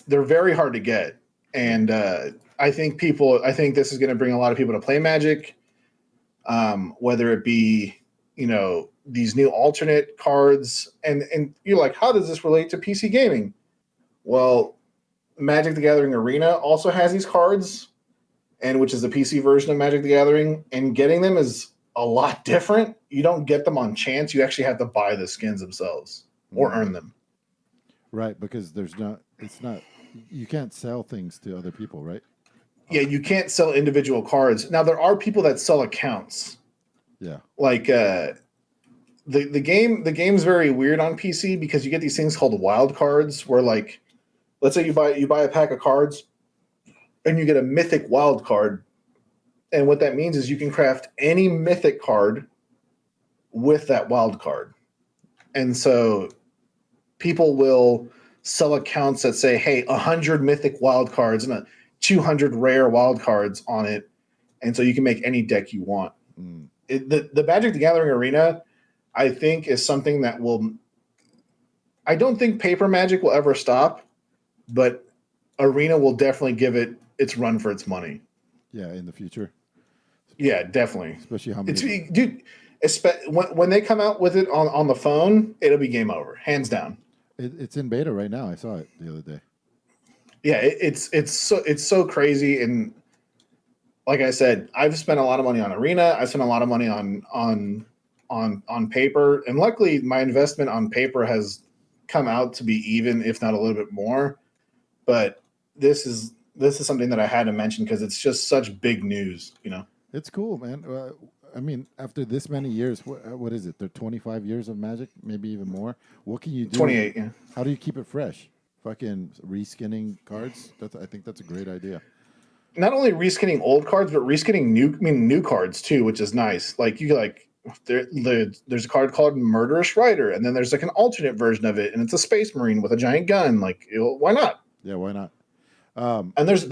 they're very hard to get. And I think this is going to bring a lot of people to play Magic. Whether it be, these new alternate cards, and you're like, how does this relate to PC gaming? Well, Magic the Gathering Arena also has these cards, and which is the PC version of Magic the Gathering, and getting them is a lot different. You don't get them on chance. You actually have to buy the skins themselves or earn them. Right, because you can't sell things to other people, right? Yeah, you can't sell individual cards. Now, there are people that sell accounts. Yeah. Like, the game's very weird on PC because you get these things called wild cards, where like, let's say you buy a pack of cards, and you get a mythic wild card, and what that means is you can craft any mythic card with that wild card, and so people will sell accounts that say, "Hey, 100 mythic wild cards and 200 rare wild cards on it," and so you can make any deck you want. The Magic the Gathering arena, I think, is something that will. I don't think paper Magic will ever stop, but arena will definitely give it its run for its money. Yeah, in the future. Yeah, definitely. Especially how many. Dude, when they come out with it on the phone, it'll be game over, hands down. It's in beta right now. I saw it the other day. Yeah, it's so crazy, and like I said, I've spent a lot of money on arena. I spent a lot of money on paper, and luckily my investment on paper has come out to be even, if not a little bit more. But this is something that I had to mention because it's just such big news, you know. It's cool, man. I mean, after this many years, what is it? They're 25 years of Magic, maybe even more. What can you do? 28, yeah. How do you keep it fresh? Fucking reskinning cards. I think that's a great idea. Not only reskinning old cards, but reskinning new cards too, which is nice. Like there's a card called Murderous Rider, and then there's like an alternate version of it, and it's a Space Marine with a giant gun. Like, why not? Yeah, why not? And there's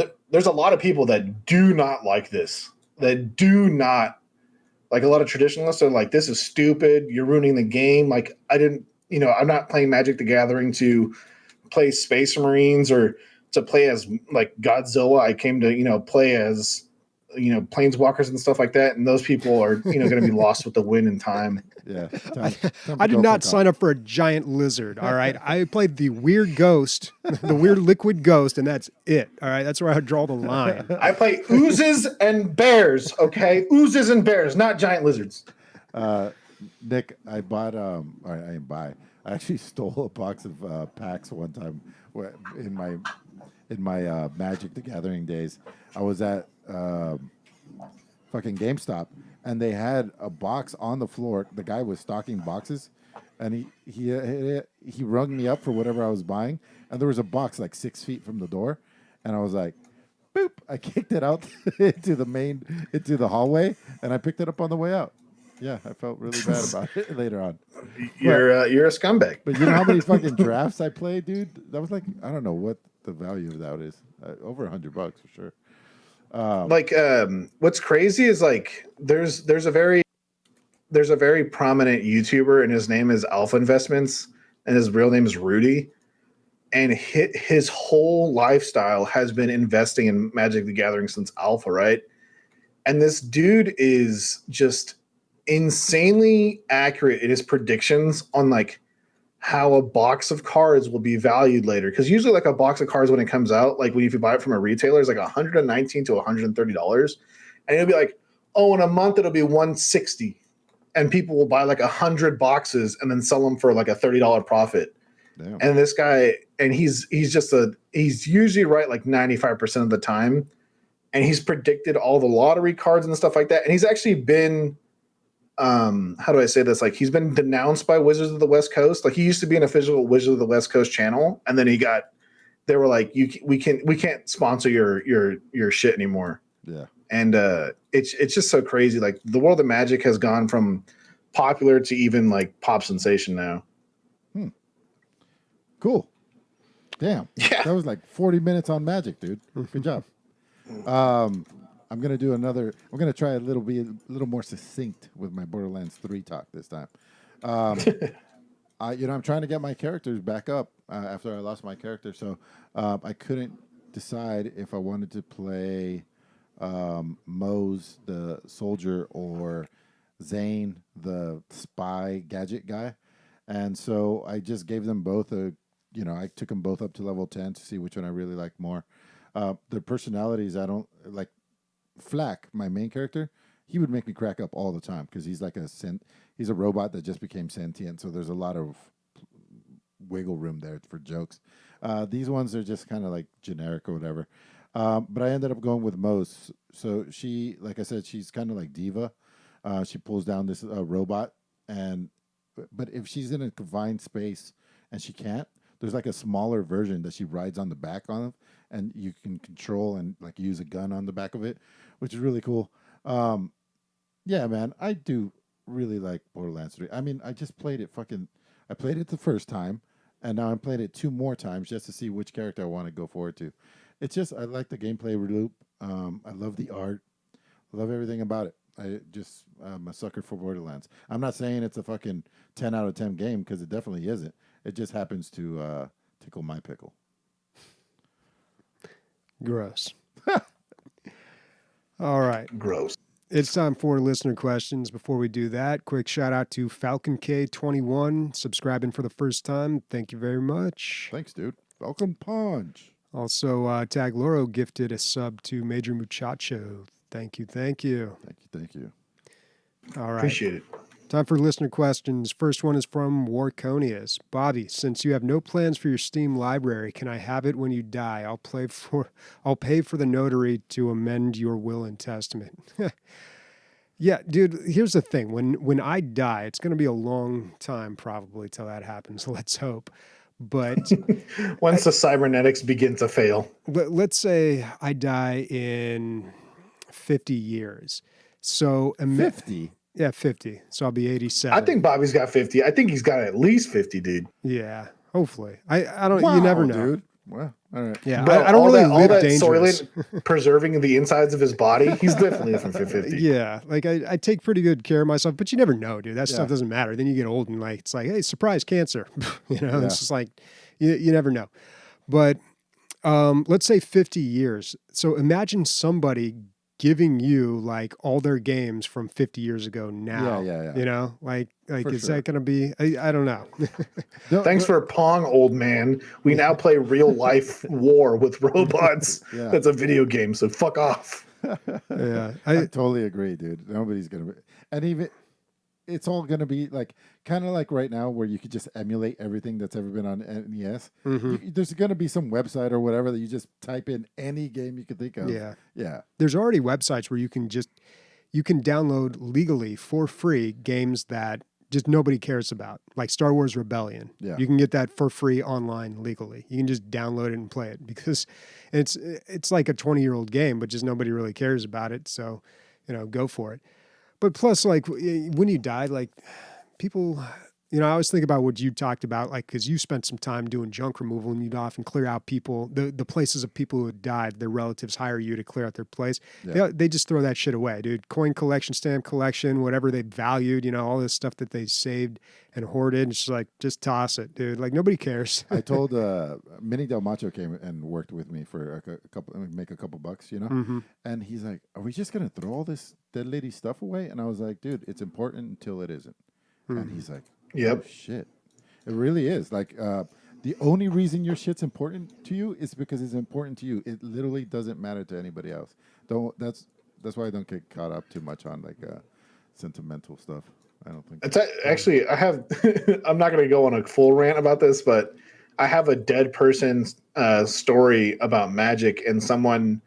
a lot of people that do not like this. That do not like. A lot of traditionalists are like, this is stupid. You're ruining the game. Like, I'm not playing Magic the Gathering to play Space Marines or to play as like Godzilla. I came to, play as, planeswalkers and stuff like that. And those people are, going to be lost with the wind in time. Yeah. I did not sign up for a giant lizard. All right. I played the weird ghost, the weird liquid ghost, and that's it. All right. That's where I draw the line. I play oozes and bears. Okay. Oozes and bears, not giant lizards. Nick, I bought, I didn't buy. I actually stole a box of packs one time in my Magic the Gathering days. I was at fucking GameStop, and they had a box on the floor. The guy was stocking boxes, and he rung me up for whatever I was buying, and there was a box like 6 feet from the door, and I was like, boop! I kicked it out into the hallway, and I picked it up on the way out. Yeah, I felt really bad about it later on. You're a scumbag. But you know how many fucking drafts I played, dude? That was like, I don't know what the value of that is. Over $100 for sure. What's crazy is like there's a very prominent YouTuber, and his name is Alpha Investments, and his real name is Rudy, and his whole lifestyle has been investing in Magic the Gathering since Alpha, right? And this dude is just insanely accurate in his predictions on like how a box of cards will be valued later, because usually like a box of cards when it comes out, like if you buy it from a retailer, is like $119 to $130, and it'll be like, oh, in a month it'll be $160, and people will buy like 100 boxes and then sell them for like a $30 profit. Damn. And this guy, and he's usually right like 95% of the time, and he's predicted all the lottery cards and stuff like that, and he's actually been how do I say this? Like, he's been denounced by Wizards of the West Coast. Like, he used to be an official Wizards of the West Coast channel, and then they were like, we can't sponsor your shit anymore. Yeah. And it's just so crazy. Like, the world of Magic has gone from popular to even like pop sensation now. Cool. Damn. Yeah. That was like 40 minutes on Magic, dude. Good job. I'm gonna do another. I'm gonna try a little more succinct with my Borderlands 3 talk this time. I'm trying to get my characters back up after I lost my character, so I couldn't decide if I wanted to play Mose the soldier or Zane the spy gadget guy, and so I just gave them both I took them both up to level 10 to see which one I really liked more. Their personalities, I don't like. Flack, my main character, he would make me crack up all the time because he's like he's a robot that just became sentient, so there's a lot of wiggle room there for jokes. These ones are just kind of like generic or whatever. But I ended up going with Mose. So she, like I said, she's kind of like diva. She pulls down this robot, and but if she's in a confined space and she can't, there's like a smaller version that she rides on the back of, and you can control and like use a gun on the back of it, which is really cool. Yeah, man, I do really like Borderlands 3. I mean, I just played it I played it the first time, and now I'm playing it 2 more times just to see which character I want to go forward to. It's just, I like the gameplay loop. I love the art. I love everything about it. I'm a sucker for Borderlands. I'm not saying it's a fucking 10 out of 10 game, because it definitely isn't. It just happens to tickle my pickle. Gross. All right. Gross. It's time for listener questions. Before we do that, quick shout out to Falcon K21, subscribing for the first time. Thank you very much. Thanks, dude. Falcon Punch. Also, Tag Loro gifted a sub to Major Muchacho. Thank you. Thank you. All right. Appreciate it. Time for listener questions. First one is from Warconius. Bobby, since you have no plans for your Steam library, can I have it when you die? I'll pay for the notary to amend your will and testament. Yeah, dude, here's the thing. When I die, it's going to be a long time probably till that happens. Let's hope. But once the cybernetics begin to fail. Let's say I die in 50 years. So 50? Yeah, 50. So I'll be 87. I think Bobby's got 50. I think he's got at least 50, dude. Yeah, hopefully. I don't. Wow, you never know, dude. Well, all right. Yeah, Bro, I don't really live that dangerous. Soylent preserving the insides of his body. He's definitely from 50. Yeah, like I take pretty good care of myself, but you never know, dude. That stuff doesn't matter. Then you get old and like it's like, hey, surprise, cancer. It's just like you never know. But let's say 50 years. So imagine somebody giving you like all their games from 50 years ago now. Yeah. You know, like For is sure. that going to be? I don't know. Thanks for Pong, old man. We now play real life war with robots. Yeah. That's a video game, so fuck off. Yeah, I totally agree, dude. Nobody's gonna be, and even it's all gonna be like kind of like right now where you could just emulate everything that's ever been on NES. There's gonna be some website or whatever that you just type in any game you could think of. Yeah. There's already websites where you can download legally for free games that just nobody cares about, like Star Wars Rebellion. Yeah. You can get that for free online legally. You can just download it and play it because it's like a 20-year-old game, but just nobody really cares about it. So, go for it. But plus, like when you die, like people, I always think about what you talked about, like, because you spent some time doing junk removal and you'd often clear out people, the places of people who had died, their relatives hire you to clear out their place. Yeah. They just throw that shit away, dude. Coin collection, stamp collection, whatever they valued, all this stuff that they saved and hoarded. It's just like, just toss it, dude. Like, nobody cares. I told Minnie Del Macho came and worked with me for make a couple bucks, and he's like, "Are we just gonna throw all this dead lady stuff away?" And I was like, "Dude, it's important until it isn't." And he's like, Yep. Oh, shit. It really is. Like, the only reason your shit's important to you is because it's important to you. It literally doesn't matter to anybody else. That's why I don't get caught up too much on like sentimental stuff. I don't think. It's actually, I have. I'm not going to go on a full rant about this, but I have a dead person's story about magic and someone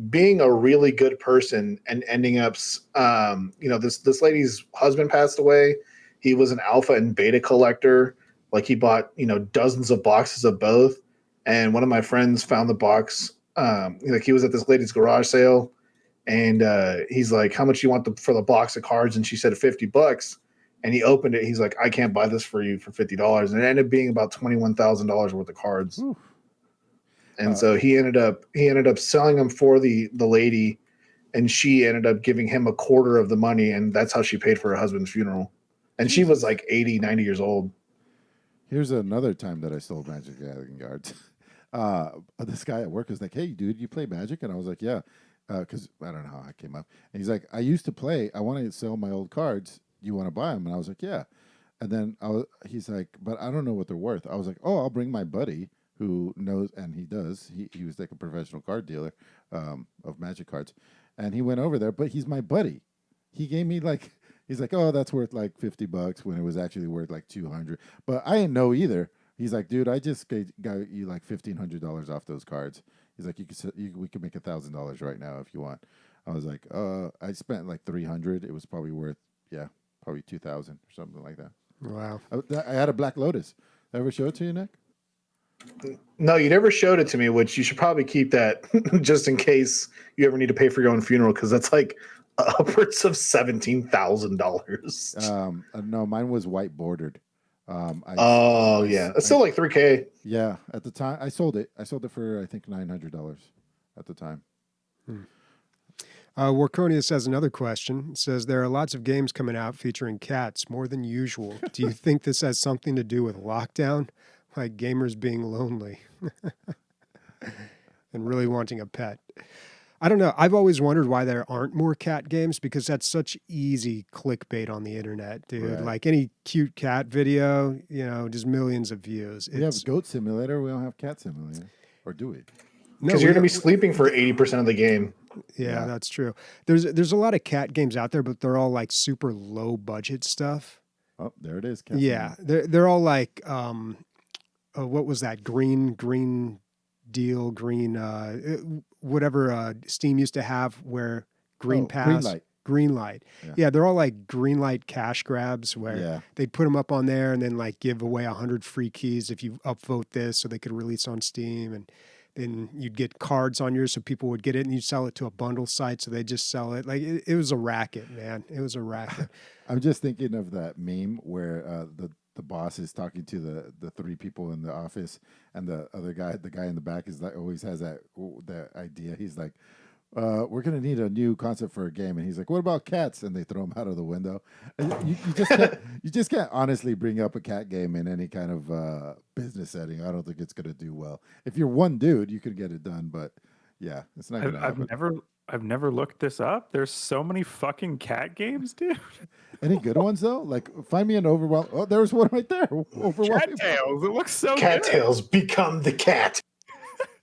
being a really good person and ending up. This lady's husband passed away. He was an alpha and beta collector. Like he bought, dozens of boxes of both. And one of my friends found the box. Like he was at this lady's garage sale, and he's like, "How much you want for the box of cards?" And she said $50. And he opened it. He's like, "I can't buy this for you for $50." And it ended up being about $21,000 worth of cards. Oof. And so he ended up selling them for the lady, and she ended up giving him a quarter of the money, and that's how she paid for her husband's funeral. And she was like 80, 90 years old. Here's another time that I stole Magic the Gathering cards. This guy at work was like, "Hey, dude, you play Magic?" And I was like, "Yeah," because I don't know how I came up. And he's like, "I used to play. I want to sell my old cards. Do you want to buy them?" And I was like, "Yeah." And then he's like, "But I don't know what they're worth." I was like, "Oh, I'll bring my buddy who knows," and he does. He was like a professional card dealer of Magic cards. And he went over there, but he's my buddy. He gave me like... He's like, "Oh, that's worth like $50 when it was actually worth like $200." But I didn't know either. He's like, "Dude, I just got you like $1,500 off those cards." He's like, we could make $1,000 right now if you want." I was like, I spent like $300. It was probably worth, probably $2,000 or something like that. Wow. I had a Black Lotus. Ever show it to you, Nick? No, you never showed it to me, which you should probably keep that just in case you ever need to pay for your own funeral, because that's like upwards of $17,000. No, mine was white bordered. Yeah, it's still like $3,000. Yeah, at the time I sold it. I sold it for I think $900 at the time. Warconius has another question. It says there are lots of games coming out featuring cats more than usual. Do you think this has something to do with lockdown, like gamers being lonely and really wanting a pet? I don't know. I've always wondered why there aren't more cat games, because that's such easy clickbait on the internet, dude. Right. Like any cute cat video, just millions of views. We have Goat Simulator. We don't have Cat Simulator. Or do we? Because you're going to be sleeping for 80% of the game. Yeah, that's true. There's a lot of cat games out there, but they're all like super low budget stuff. Oh, there it is. Cat Yeah, they're all like what was that? Green deal, whatever Steam used to have, where Green Pass, Green Light. Yeah, they're all like green light cash grabs where they'd put them up on there and then like give away 100 free keys if you upvote this, so they could release on Steam, and then you'd get cards on yours so people would get it, and you'd sell it to a bundle site, so they just sell it. Like it was a racket, man. It was a racket. I'm just thinking of that meme where the boss is talking to the three people in the office, and the other guy, the guy in the back, is like always has that idea. He's like, "We're gonna need a new concept for a game," and he's like, "What about cats?" And they throw him out of the window. And you just can't honestly bring up a cat game in any kind of business setting. I don't think it's gonna do well. If you're one dude, you could get it done, but yeah, it's not gonna happen. I've never looked this up. There's so many fucking cat games, dude. Any good ones though? Like, find me an Overwhelm. Oh, there's one right there. Overwhelming. Cattails. It looks so good. Cattails become the cat.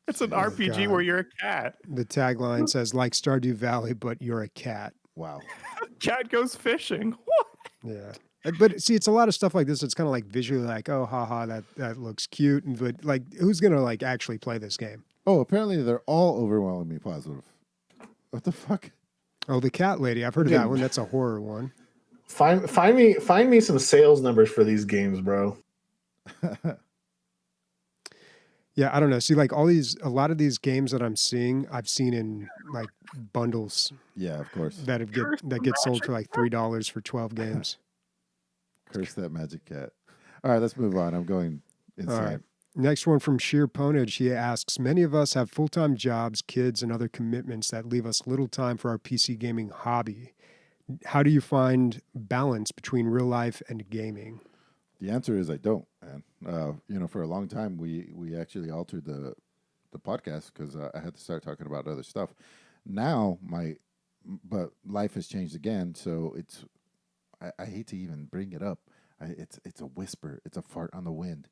It's an RPG where you're a cat. The tagline says, like Stardew Valley, but you're a cat. Wow. Cat goes fishing. What? Yeah. But see, it's a lot of stuff like this. It's kind of like visually like, oh, haha, that looks cute. But like, who's going to like actually play this game? Oh, apparently they're all overwhelmingly positive. What the fuck? Oh, the cat lady. I've heard of that one. That's a horror one. Find me some sales numbers for these games, bro. Yeah, I don't know. See, like a lot of these games that I'm seeing, I've seen in like bundles. Yeah, of course. That get sold for like $3 for 12 games. Curse that magic cat. All right, let's move on. I'm going inside. All right. Next one from Sheer Ponage. He asks, many of us have full-time jobs, kids, and other commitments that leave us little time for our PC gaming hobby. How do you find balance between real life and gaming? The answer is I don't, man. For a long time, we actually altered the podcast because I had to start talking about other stuff. Now, but life has changed again, so I hate to even bring it up. It's a whisper. It's a fart on the wind.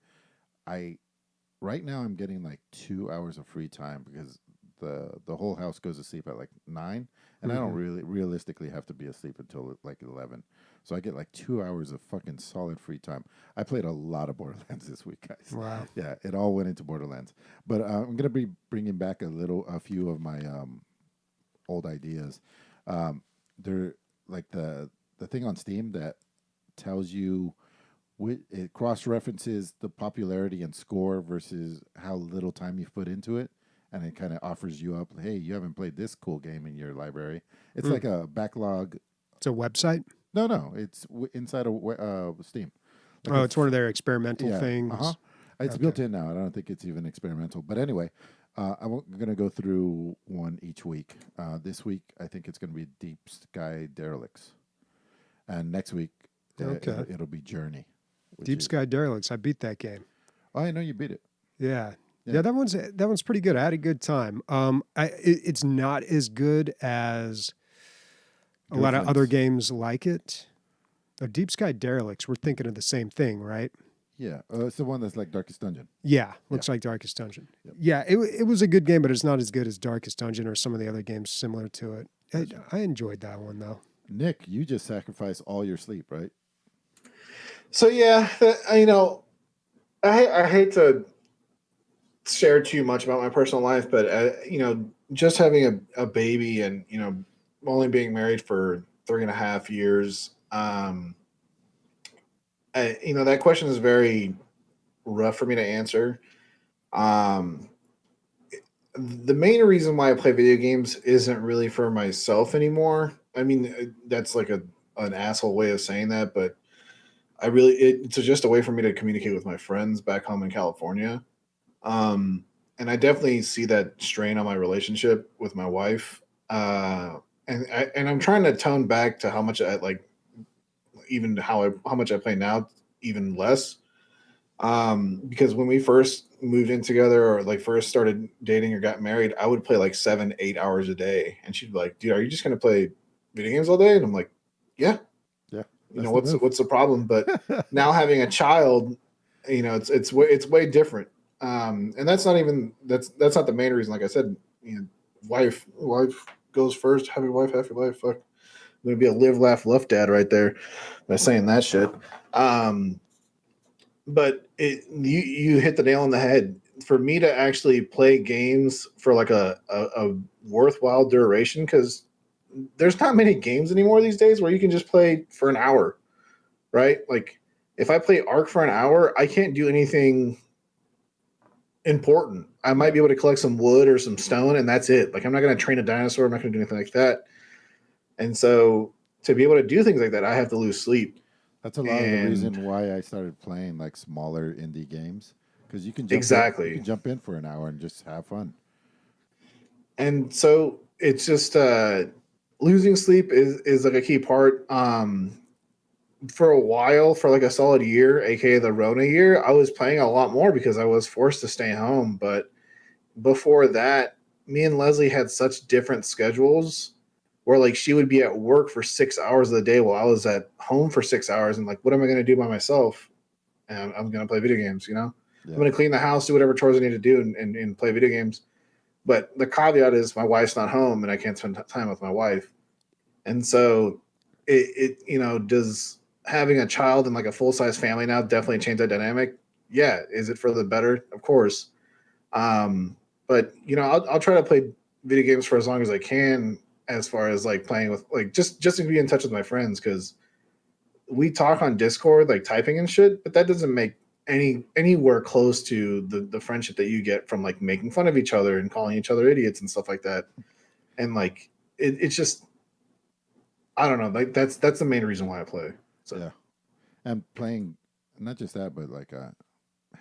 Right now I'm getting like 2 hours of free time because the whole house goes to sleep at like 9, and I don't really realistically have to be asleep until like 11. So I get like 2 hours of fucking solid free time. I played a lot of Borderlands this week, guys. Wow. Yeah, it all went into Borderlands. But I'm gonna be bringing back a few of my old ideas. They're like the thing on Steam that tells you. It cross-references the popularity and score versus how little time you've put into it, and it kind of offers you up, hey, you haven't played this cool game in your library. It's like a backlog. It's a website? No, it's inside of Steam. Like it's one of their experimental things. It's built in now. I don't think it's even experimental. But anyway, I'm going to go through one each week. This week, I think it's going to be Deep Sky Derelicts. And next week, it'll be Journey. Deep Sky Derelicts. I beat that game. Oh, I know you beat it. Yeah, that one's pretty good. I had a good time. It's not as good as a lot of other games like it. Deep Sky Derelicts. We're thinking of the same thing, right? Yeah, it's the one that's like Darkest Dungeon. Yeah, looks like Darkest Dungeon. Yep. Yeah, it was a good game, but it's not as good as Darkest Dungeon or some of the other games similar to it. I enjoyed that one though. Nick, you just sacrificed all your sleep, right? So yeah, I hate to share too much about my personal life, but just having a baby and only being married for 3.5 years, That question is very rough for me to answer. The main reason why I play video games isn't really for myself anymore. I mean, that's like an asshole way of saying that, but it's just a way for me to communicate with my friends back home in California. And I definitely see that strain on my relationship with my wife. And I'm trying to tone back to how much I like, even how much I play now, even less. Because when we first moved in together or like first started dating or got married, I would play like 7-8 hours a day, and she'd be like, "Dude, are you just gonna play video games all day?" And I'm like, "Yeah, Yeah. What's the problem?" But now having a child, it's way different. And that's not not the main reason. Like I said, wife goes first. Have your wife, have your life. Fuck, I'm gonna be a live, laugh, love dad right there by saying that shit. But you hit the nail on the head. For me to actually play games for like a worthwhile duration, because there's not many games anymore these days where you can just play for an hour, right? Like if I play Ark for an hour, I can't do anything important. I might be able to collect some wood or some stone, and that's it. Like I'm not going to train a dinosaur. I'm not going to do anything like that. And so to be able to do things like that, I have to lose sleep. That's a lot of the reason why I started playing like smaller indie games, because you can jump in for an hour and just have fun. And so it's just losing sleep is like a key part. For a while, for like a solid year, aka the Rona year, I was playing a lot more because I was forced to stay home. But before that, me and Leslie had such different schedules where like she would be at work for 6 hours of the day while I was at home for 6 hours. And like, what am I going to do by myself? And I'm going to play video games, Yeah. I'm going to clean the house, do whatever chores I need to do and play video games. But the caveat is my wife's not home and I can't spend time with my wife. And so does having a child and like a full-size family now definitely change that dynamic? Yeah. Is it for the better? Of course. But I'll try to play video games for as long as I can, as far as like playing with like just to be in touch with my friends, because we talk on Discord like typing and shit, but that doesn't make anywhere close to the friendship that you get from like making fun of each other and calling each other idiots and stuff like that. And like it's just, I don't know, like that's the main reason why I play. So yeah, and playing, not just that, but like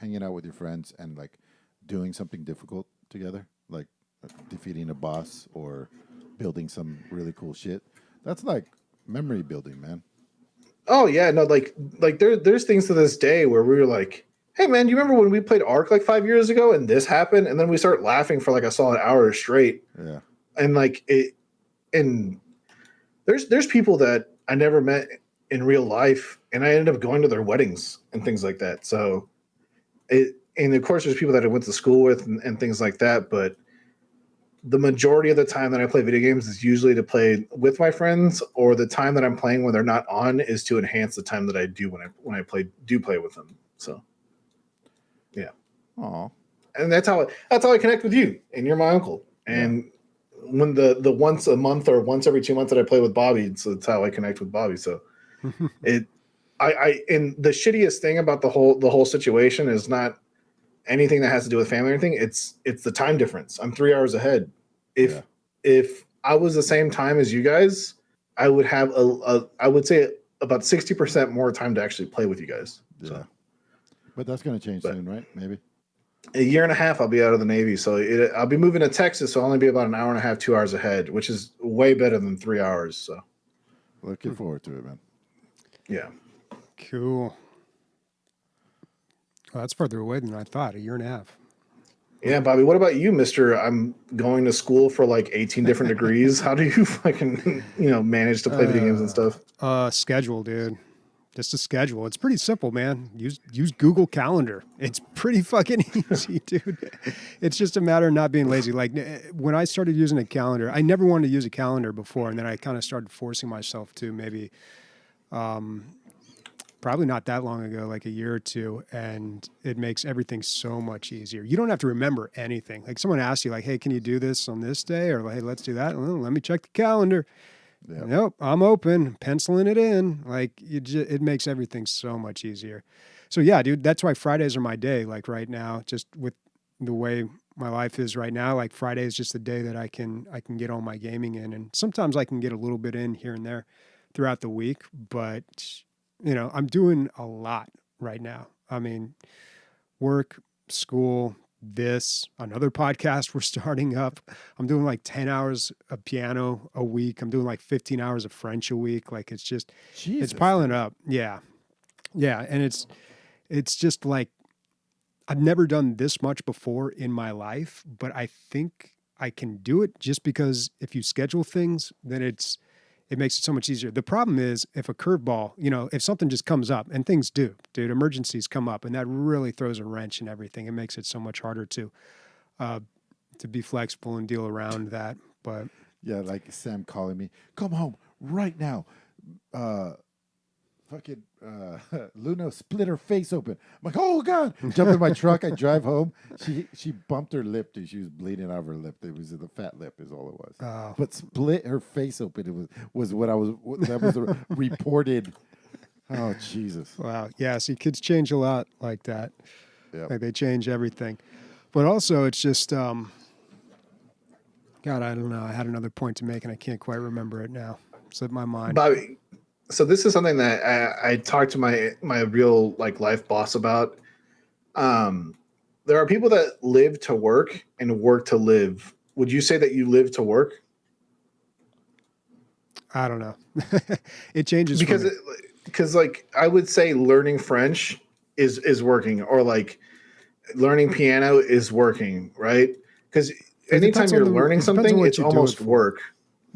hanging out with your friends and like doing something difficult together, like defeating a boss or building some really cool shit. That's like memory building, man. Oh yeah, no, like there's things to this day where we were like, hey man, you remember when we played Ark like 5 years ago and this happened? And then we start laughing for like a solid hour straight. Yeah. And like and there's people that I never met in real life, and I ended up going to their weddings and things like that. So and of course there's people that I went to school with and things like that, but the majority of the time that I play video games is usually to play with my friends, or the time that I'm playing when they're not on is to enhance the time that I do when I play with them. So, yeah. Aw. And that's how I connect with you, and you're my uncle. And when the once a month or once every 2 months that I play with Bobby, so that's how I connect with Bobby. So and the shittiest thing about the whole situation is not anything that has to do with family or anything. It's the time difference. I'm 3 hours ahead. If I was the same time as you guys, I would have I would say about 60% more time to actually play with you guys. Yeah. So. But that's going to change soon, right? Maybe. A year and a half, I'll be out of the Navy. So I'll be moving to Texas. So I'll only be about an hour and a half, 2 hours ahead, which is way better than 3 hours. So looking forward to it, man. Yeah. Cool. Well, that's further away than I thought. A year and a half. Yeah, Bobby, what about you, Mr. I'm going to school for like 18 different degrees. How do you fucking, manage to play video games and stuff? Schedule, dude. Just a schedule. It's pretty simple, man. Use Google Calendar. It's pretty fucking easy, dude. It's just a matter of not being lazy. Like when I started using a calendar, I never wanted to use a calendar before, and then I kind of started forcing myself to maybe probably not that long ago, like a year or two, and it makes everything so much easier. You don't have to remember anything. Like someone asks you like, hey, can you do this on this day? Or like, hey, let's do that. Well, let me check the calendar. Yep. Nope, I'm open, penciling it in. Like it makes everything so much easier. So yeah, dude, that's why Fridays are my day. Like right now, just with the way my life is right now, like Friday is just the day that I can get all my gaming in, and sometimes I can get a little bit in here and there throughout the week. But I'm doing a lot right now. I mean, work, school, this, another podcast we're starting up. I'm doing like 10 hours of piano a week. I'm doing like 15 hours of French a week. Like it's just, it's piling up. Yeah. Yeah. And it's just like, I've never done this much before in my life, but I think I can do it just because if you schedule things, then it makes it so much easier. The problem is if a curveball, if something just comes up, and things do, dude, emergencies come up, and that really throws a wrench in everything. It makes it so much harder to be flexible and deal around that. But yeah, like Sam calling me, come home right now. Fucking Luna split her face open. I'm like, oh God! Jump in my truck. I drive home. She bumped her lip, and she was bleeding out of her lip. It was the fat lip, is all it was. Oh. But split her face open. It was what I was. That was the reported. Oh Jesus! Wow. Yeah. See, kids change a lot like that. Yep. Like they change everything. But also, it's just, God, I don't know. I had another point to make, and I can't quite remember it now. Slipped my mind. Bobby, so this is something that I talked to my real life boss about. There are people that live to work and work to live. Would you say that you live to work? I don't know. It changes because I would say learning French is working, or learning piano is working, right? Because anytime you're learning something, it's almost work.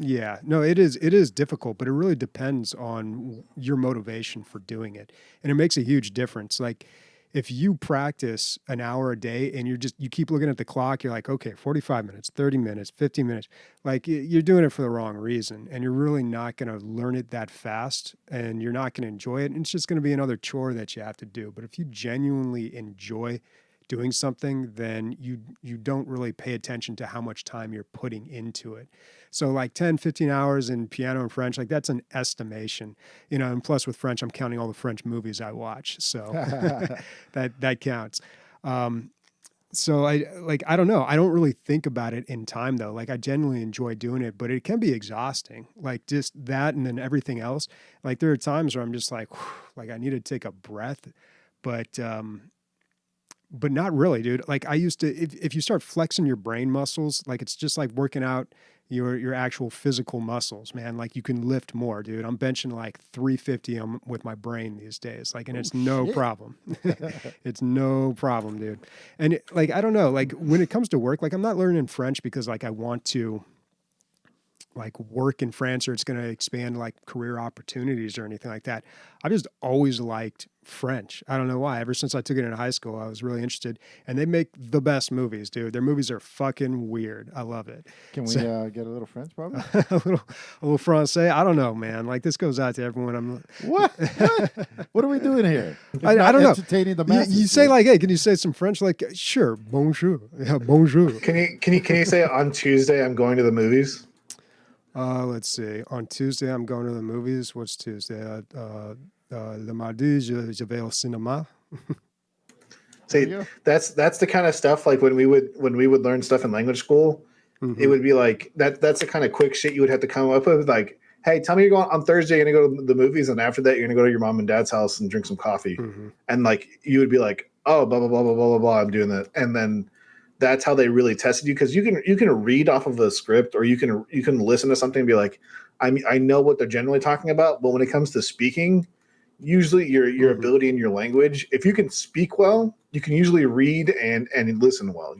Yeah, no, it is difficult, but it really depends on your motivation for doing it. And it makes a huge difference. Like if you practice an hour a day and you keep looking at the clock, you're like, okay, 45 minutes, 30 minutes, 15 minutes, like you're doing it for the wrong reason. And you're really not going to learn it that fast, and you're not going to enjoy it. And it's just going to be another chore that you have to do. But if you genuinely enjoy doing something, then you don't really pay attention to how much time you're putting into it. So like 10, 15 hours in piano and French, like that's an estimation, and plus with French, I'm counting all the French movies I watch. So that counts. So I don't know. I don't really think about it in time though. Like I genuinely enjoy doing it, but it can be exhausting. Like just that. And then everything else. Like there are times where I'm just like I need to take a breath, but not really, dude. Like I used to, if you start flexing your brain muscles, like it's just like working out your actual physical muscles, man. Like you can lift more, dude. I'm benching like 350 with my brain these days. Like, and it's no problem. It's no problem, dude. And I don't know, like when it comes to work, like I'm not learning French because like I want to work in France or it's going to expand like career opportunities or anything like that. I've just always liked French. I don't know why. Ever since I took it in high school, I was really interested. And they make the best movies, dude. Their movies are fucking weird. I love it. Can we get a little French, probably? a little Francais? I don't know, man. Like this goes out to everyone. What? What are we doing here? I don't know. Entertaining the masses. You say like, hey, can you say some French? Like, sure, bonjour. Yeah, bonjour. Can you say on Tuesday I'm going to the movies? Let's see. On Tuesday, I'm going to the movies. What's Tuesday? Le mardi, je vais au cinéma. See, that's the kind of stuff like when we would learn stuff in language school, it would be like that's the kind of quick shit you would have to come up with. Like, hey, tell me you're going on Thursday, you're gonna go to the movies, and after that, you're gonna go to your mom and dad's house and drink some coffee. And like you would be like, oh, blah blah blah blah blah blah blah. I'm doing that, and then that's how they really tested you, because you can read off of a script, or you can listen to something and be like, I know what they're generally talking about, but when it comes to speaking, usually your ability in your language, if you can speak well, you can usually read and listen well,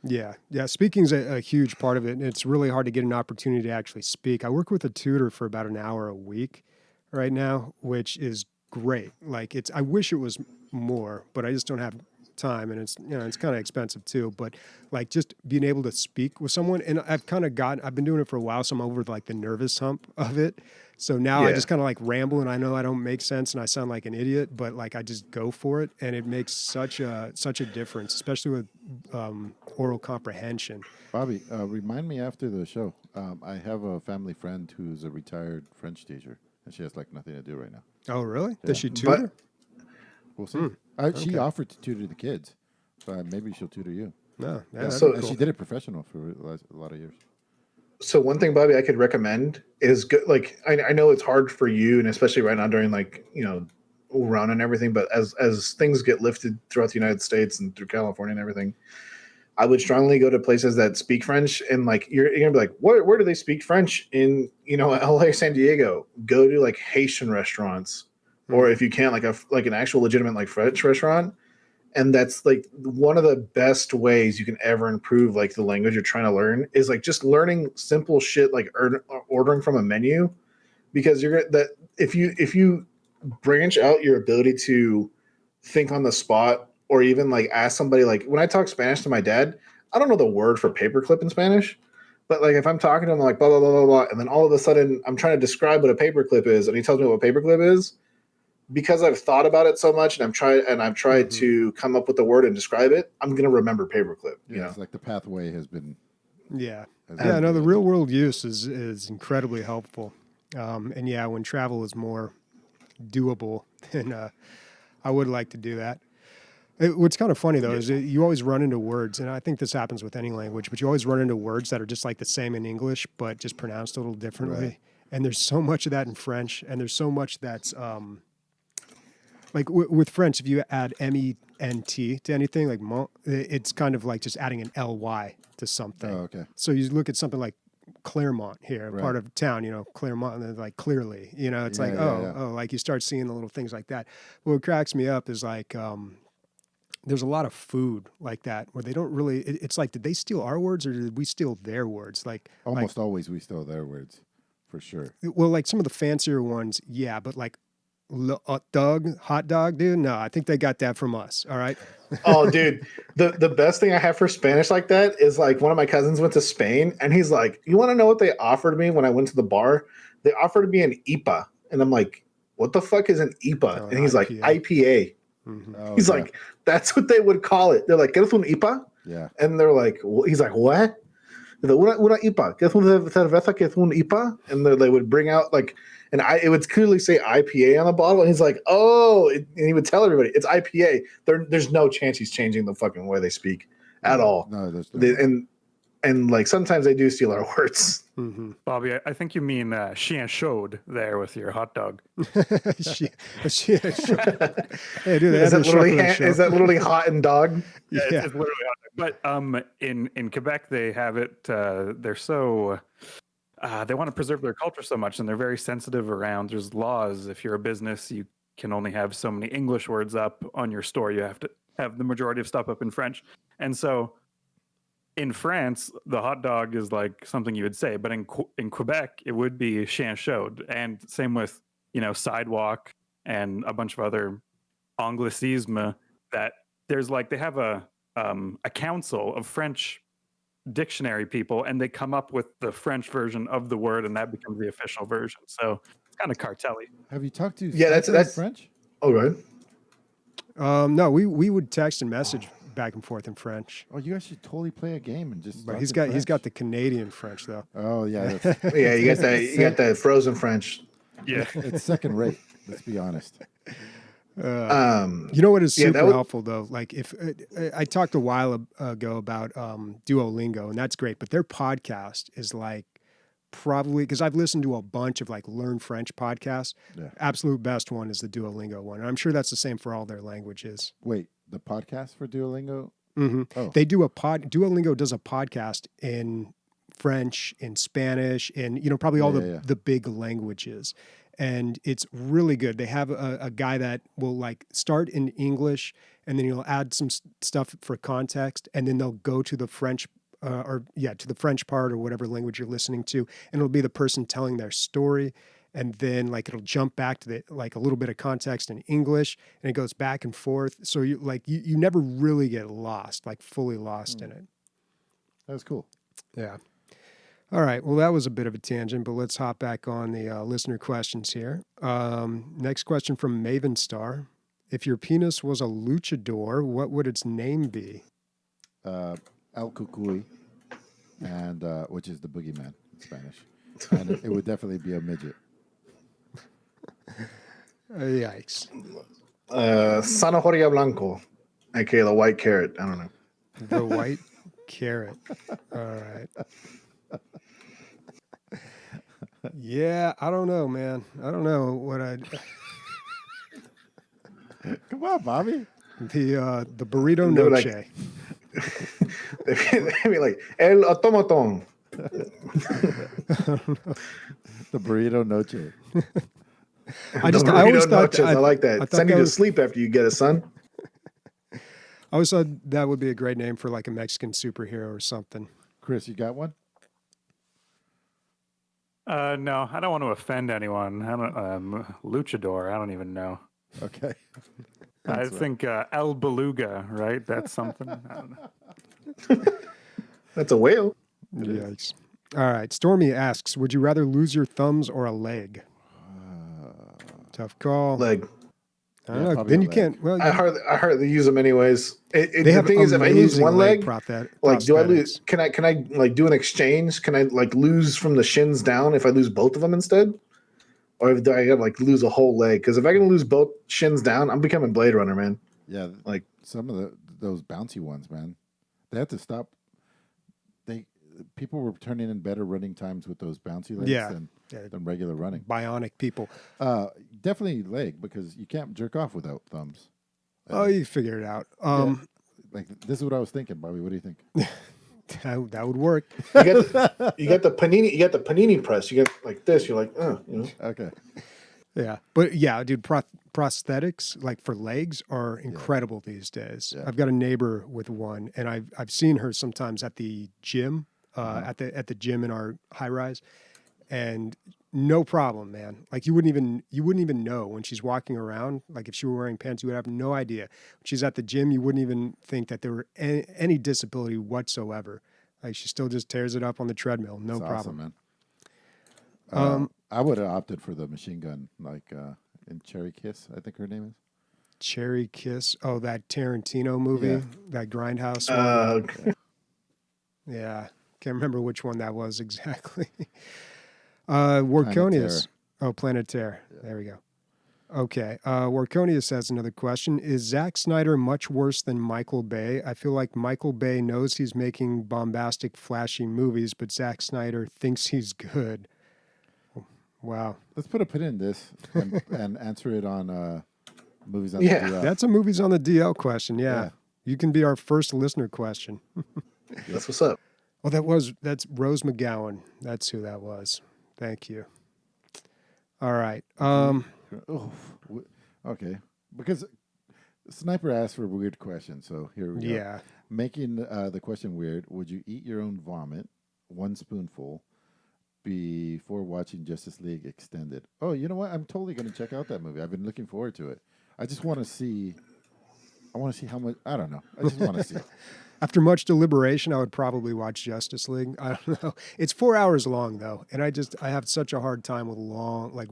Yeah. Speaking's a huge part of it, and it's really hard to get an opportunity to actually speak. I work with a tutor for about an hour a week right now, which is great. Like I wish it was more, but I just don't have time, and it's kind of expensive too, but like just being able to speak with someone, and I've been doing it for a while, so I'm over like the nervous hump of it. So now I just kind of like ramble, and I know I don't make sense and I sound like an idiot, but like I just go for it, and it makes such a difference, especially with oral comprehension. Bobby, remind me after the show. I have a family friend who's a retired French teacher, and she has like nothing to do right now. Oh, really? Yeah. Does she tutor? We'll see. She Okay. offered to tutor the kids, but maybe she'll tutor you. No, yeah, Yeah. that'd So- be And cool. she did it professional for a lot of years. So one thing, Bobby, I could recommend is good. Like I know it's hard for you, and especially right now during like run and everything. But as things get lifted throughout the United States and through California and everything, I would strongly go to places that speak French. And like you're gonna be like, where do they speak French in LA, San Diego? Go to like Haitian restaurants, or if you can, like an actual legitimate like French restaurant. And that's like one of the best ways you can ever improve like the language you're trying to learn is like just learning simple shit like ordering from a menu, because if you branch out your ability to think on the spot, or even like ask somebody, like when I talk Spanish to my dad, I don't know the word for paperclip in Spanish, but like if I'm talking to him like blah blah blah blah blah, and then all of a sudden I'm trying to describe what a paperclip is, and he tells me what a paperclip is, because I've thought about it so much and I've tried to come up with the word and describe it, I'm gonna remember paperclip. Yeah, it's like the pathway has been. Yeah. has Yeah, been no, the created. real world use is incredibly helpful. And yeah, when travel is more doable, then I would like to do that. What's kind of funny though is you always run into words, and I think this happens with any language, but you always run into words that are just like the same in English, but just pronounced a little differently. Right. And there's so much of that in French, and there's so much that's like with French, if you add MENT to anything, like it's kind of like just adding an LY to something. Oh, okay. So you look at something like Claremont here, Right. part of town, Claremont, and then like clearly, it's like, like you start seeing the little things like that. But what cracks me up is like, there's a lot of food like that where they don't really, it's like, did they steal our words or did we steal their words? Like Almost always we steal their words, for sure. well, like some of the fancier ones, yeah, but like hot dog, dude. No, I think they got that from us. All right. Oh, dude, the best thing I have for Spanish like that is like one of my cousins went to Spain, and he's like, "You want to know what they offered me when I went to the bar? They offered me an IPA," and I'm like, "What the fuck is an IPA?" Oh, and he's like, IPA. "IPA." Mhm. Oh, He's yeah. like, "That's what they would call it." They're like, "¿Quieres un IPA?" Yeah. And they're like, he's like, "What?" They're like, una IPA. ¿Quieres una cerveza que es un IPA? And they would bring out like, it would clearly say IPA on the bottle. And he's like, "Oh," and he would tell everybody it's IPA. There's no chance he's changing the fucking way they speak at all. No, there's no. And like sometimes they do steal our words. Mhm. Bobby, I think you mean chien chaud there with your hot dog. She, hey, dude, they Is had that, their literally chocolate show. is that literally hot and dog? Yeah. It's literally hot dog. But in Quebec, they have it. They're so they want to preserve their culture so much, and they're very sensitive around. There's laws. If you're a business, you can only have so many English words up on your store. You have to have the majority of stuff up in French, and so. In France, the hot dog is like something you would say, but in Quebec, it would be chien chaud, and same with sidewalk and a bunch of other anglicisme that there's like they have a council of French dictionary people, and they come up with the French version of the word, and that becomes the official version. So it's kind of cartelly. Have you talked to? Yeah, Spencer in that's- French. Oh, right. No, we would text and message back and forth in French. Oh, you guys should totally play a game and just. But talk he's in got French. the Canadian French though. Oh yeah, that's, Yeah, you got that frozen French. Yeah. it's second rate. Let's be honest. You know what is Yeah, super that would- helpful though? Like if I talked a while ago about Duolingo, and that's great, but their podcast is like probably because I've listened to a bunch of like Learn French podcasts. Yeah. Absolute best one is the Duolingo one. And I'm sure that's the same for all their languages. Wait, the podcast for Duolingo? Mm-hmm. Oh, They do Duolingo does a podcast in French, in Spanish, in probably all Yeah. the big languages. And it's really good. They have a guy that will like start in English and then he'll add some stuff for context, and then they'll go to the French to the French part or whatever language you're listening to, and it'll be the person telling their story, and then like it'll jump back to like a little bit of context in English, and it goes back and forth. So you never really get lost, like fully lost in it. that was cool. Yeah. All right. Well, that was a bit of a tangent, but let's hop back on the listener questions here. Next question from Maven Star. If your penis was a luchador, what would its name be? El Cucuy, and which is the boogeyman. Spanish, and it would definitely be a midget. Yikes. Zanahoria blanco, aka the white carrot. I don't know. The white carrot. All right. Yeah, I don't know, man. I don't know what I'd. Come on, Bobby. The burrito They were noche. like- They'd be like el automaton. The burrito noche. I The always burrito thought noches, I like that. I thought Send you that to was- sleep after you get it, son. I always thought that would be a great name for like a Mexican superhero or something. Chris, you got one? No, I don't want to offend anyone. I don't, luchador. I don't even know. Okay. I That's right. think El Beluga, right? That's something. I don't know. That's a whale. Yikes. All right. Stormy asks, would you rather lose your thumbs or a leg? Tough call. Leg. I don't Yeah, know. probably Then a you leg. can't. Well, I hardly use them anyways. they The have thing is, if I lose amazing one leg, like, do I prosthetics. lose? Can I like do an exchange? Can I like lose from the shins down if I lose both of them instead? Or do I gotta like lose a whole leg? Because if I can lose both shins down, I'm becoming Blade Runner, man. Yeah, Like- some of those bouncy ones, man. They had to stop. People were turning in better running times with those bouncy legs Yeah. than, Yeah. than regular running. Bionic people. Definitely leg, because you can't jerk off without thumbs. Oh, you figure it out. Like, this is what I was thinking, Bobby. What do you think? That would work. You got the panini press. You get like this. You're like, you know. Okay. Yeah, but yeah, dude, prosthetics like for legs are incredible these days. Yeah. I've got a neighbor with one, and I've seen her sometimes at the gym, at the gym in our high rise, and no problem, man. Like you wouldn't even know when she's walking around. Like if she were wearing pants, you would have no idea. When she's at the gym, you wouldn't even think that there were any disability whatsoever. Like she still just tears it up on the treadmill, no That's problem. awesome, man. I would have opted for the machine gun, like in Cherry Kiss, I think her name is. Cherry Kiss. Oh, that Tarantino movie, Yeah. that Grindhouse one. Okay. Yeah, can't remember which one that was exactly. Warconius. Oh, Planet Terror. There we go. Okay. Warconius has another question. Is Zack Snyder much worse than Michael Bay? I feel like Michael Bay knows he's making bombastic, flashy movies, but Zack Snyder thinks he's good. Wow. Let's put a pin in this and answer it on movies on Yeah. the DL. That's a movies on the DL question. Yeah. Yeah. You can be our first listener question. That's what's up. Oh, that's Rose McGowan. That's who that was. Thank you. All right. Oh, okay. Because Sniper asked for a weird question, so here we go. Yeah. Making the question weird, would you eat your own vomit, one spoonful, before watching Justice League Extended? Oh, you know what? I'm totally going to check out that movie. I've been looking forward to it. I just want to see. I want to see how much. I don't know. I just want to see. After much deliberation, I would probably watch Justice League. I don't know. It's 4 hours long though, and I have such a hard time with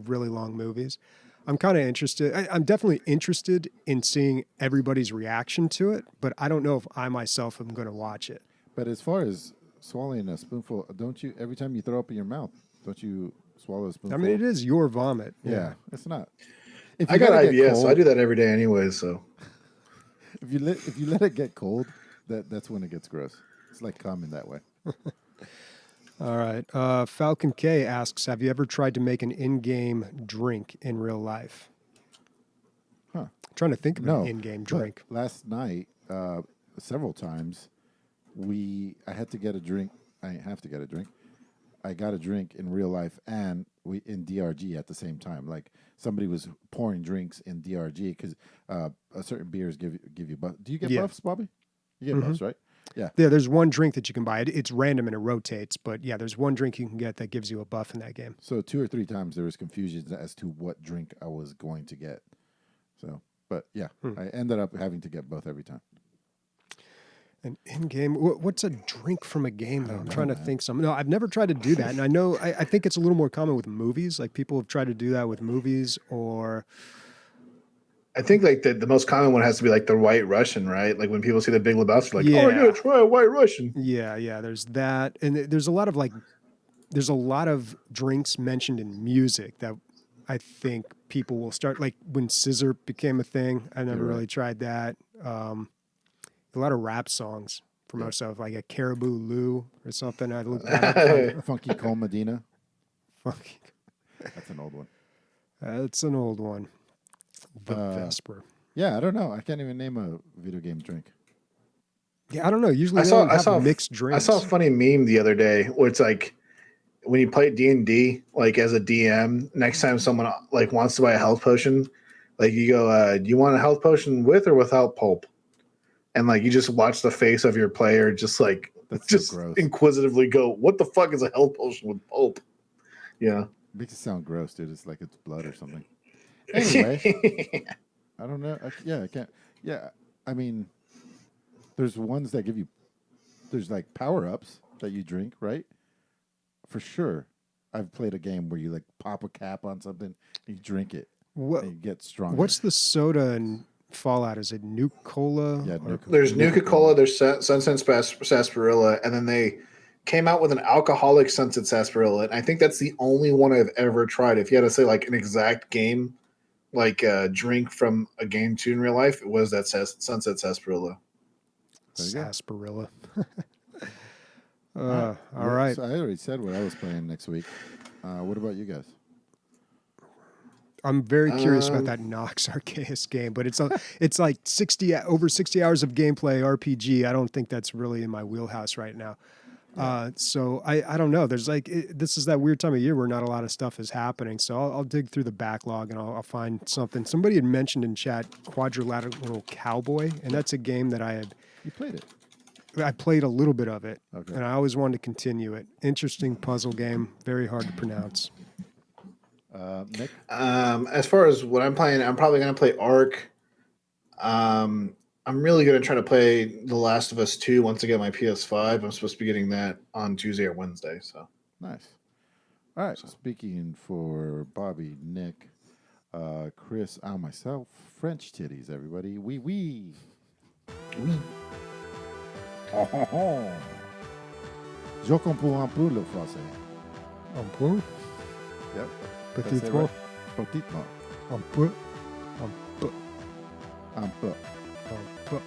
really long movies. I'm kind of interested. I'm definitely interested in seeing everybody's reaction to it, but I don't know if I myself am going to watch it. But as far as swallowing a spoonful, don't you? Every time you throw up in your mouth, don't you swallow a spoonful? I mean, it is your vomit. Yeah, it's not. If I you got let it get IBS, so I cold- do that every day anyway. So If you let it get cold, that's when it gets gross. It's like cum in that way. All right. Falcon K asks, have you ever tried to make an in-game drink in real life? Huh. Trying to think of No. an in-game but drink. last night, several times, I had to get a drink. I have to get a drink. I got a drink in real life and we in DRG at the same time. Like somebody was pouring drinks in DRG because certain beers give you buffs. Do you get Yeah. buffs, Bobby? You get buffs, right? Yeah. Yeah, there's one drink that you can buy. It's random and it rotates, but yeah, there's one drink you can get that gives you a buff in that game. So 2 or 3 times there was confusion as to what drink I was going to get. So, but yeah, I ended up having to get both every time. An in-game, what's a drink from a game though? I'm trying to think some. No, I've never tried to do that, and I know I think it's a little more common with movies. Like people have tried to do that with movies, or I think like the most common one has to be like the White Russian, right? Like when people see the Big Lebowski, like, Yeah. oh, I gotta try a White Russian. yeah, there's that, and there's a lot of like there's a lot of drinks mentioned in music that I think people will start, like when scissor became a thing. I never really tried that. A lot of rap songs for myself, like a Caribou Lou or something. I looked that up. Funky Cole Medina. Funky. That's an old one. That's an old one. The Vesper. Yeah, I don't know. I can't even name a video game drink. Yeah, I don't know. Usually I saw I mixed drinks. saw a funny meme the other day where it's like when you play D&D, like as a DM, next time someone like wants to buy a health potion, like you go, do you want a health potion with or without pulp? And like you just watch the face of your player just like That's just so gross. inquisitively go, what the fuck is a health potion with pulp? Yeah. Makes it sound gross, dude. It's like it's blood or something. Anyway, I don't know. I can't. Yeah, I mean, there's ones that give you. There's like power ups that you drink, right? For sure. I've played a game where you like pop a cap on something, and you drink it, and you get stronger. What's the soda in Fallout? Is it Nuke Cola? Yeah, there's Nuka-Cola, there's Sunset Sarsaparilla, and then they came out with an alcoholic Sunset Sarsaparilla, and I think that's the only one I've ever tried. If you had to say like an exact game, like a drink from a game too in real life, it was that Sunset Sarsaparilla. Sarsaparilla. All right. So I already said what I was playing next week. What about you guys? I'm very curious about that Nox Archaist game, but it's like over 60 hours of gameplay RPG. I don't think that's really in my wheelhouse right now. So I don't know. There's this is that weird time of year where not a lot of stuff is happening. So I'll dig through the backlog and I'll find something. Somebody had mentioned in chat Quadrilateral Cowboy, and that's a game that You played it. I played a little bit of it, Okay. and I always wanted to continue it. Interesting puzzle game, very hard to pronounce. Nick? As far as what I'm playing, I'm probably going to play Ark. I'm really going to try to play The Last of Us 2 once I get my PS5. I'm supposed to be getting that on Tuesday or Wednesday. So Nice. All right. So speaking for Bobby, Nick, Chris, and myself, French titties, everybody. Oui, oui. Oui. Je comprends un peu le français. Un peu, Yep. petit That's it, peu, right? Petitement. un peu, un peu, Un peu. un peu.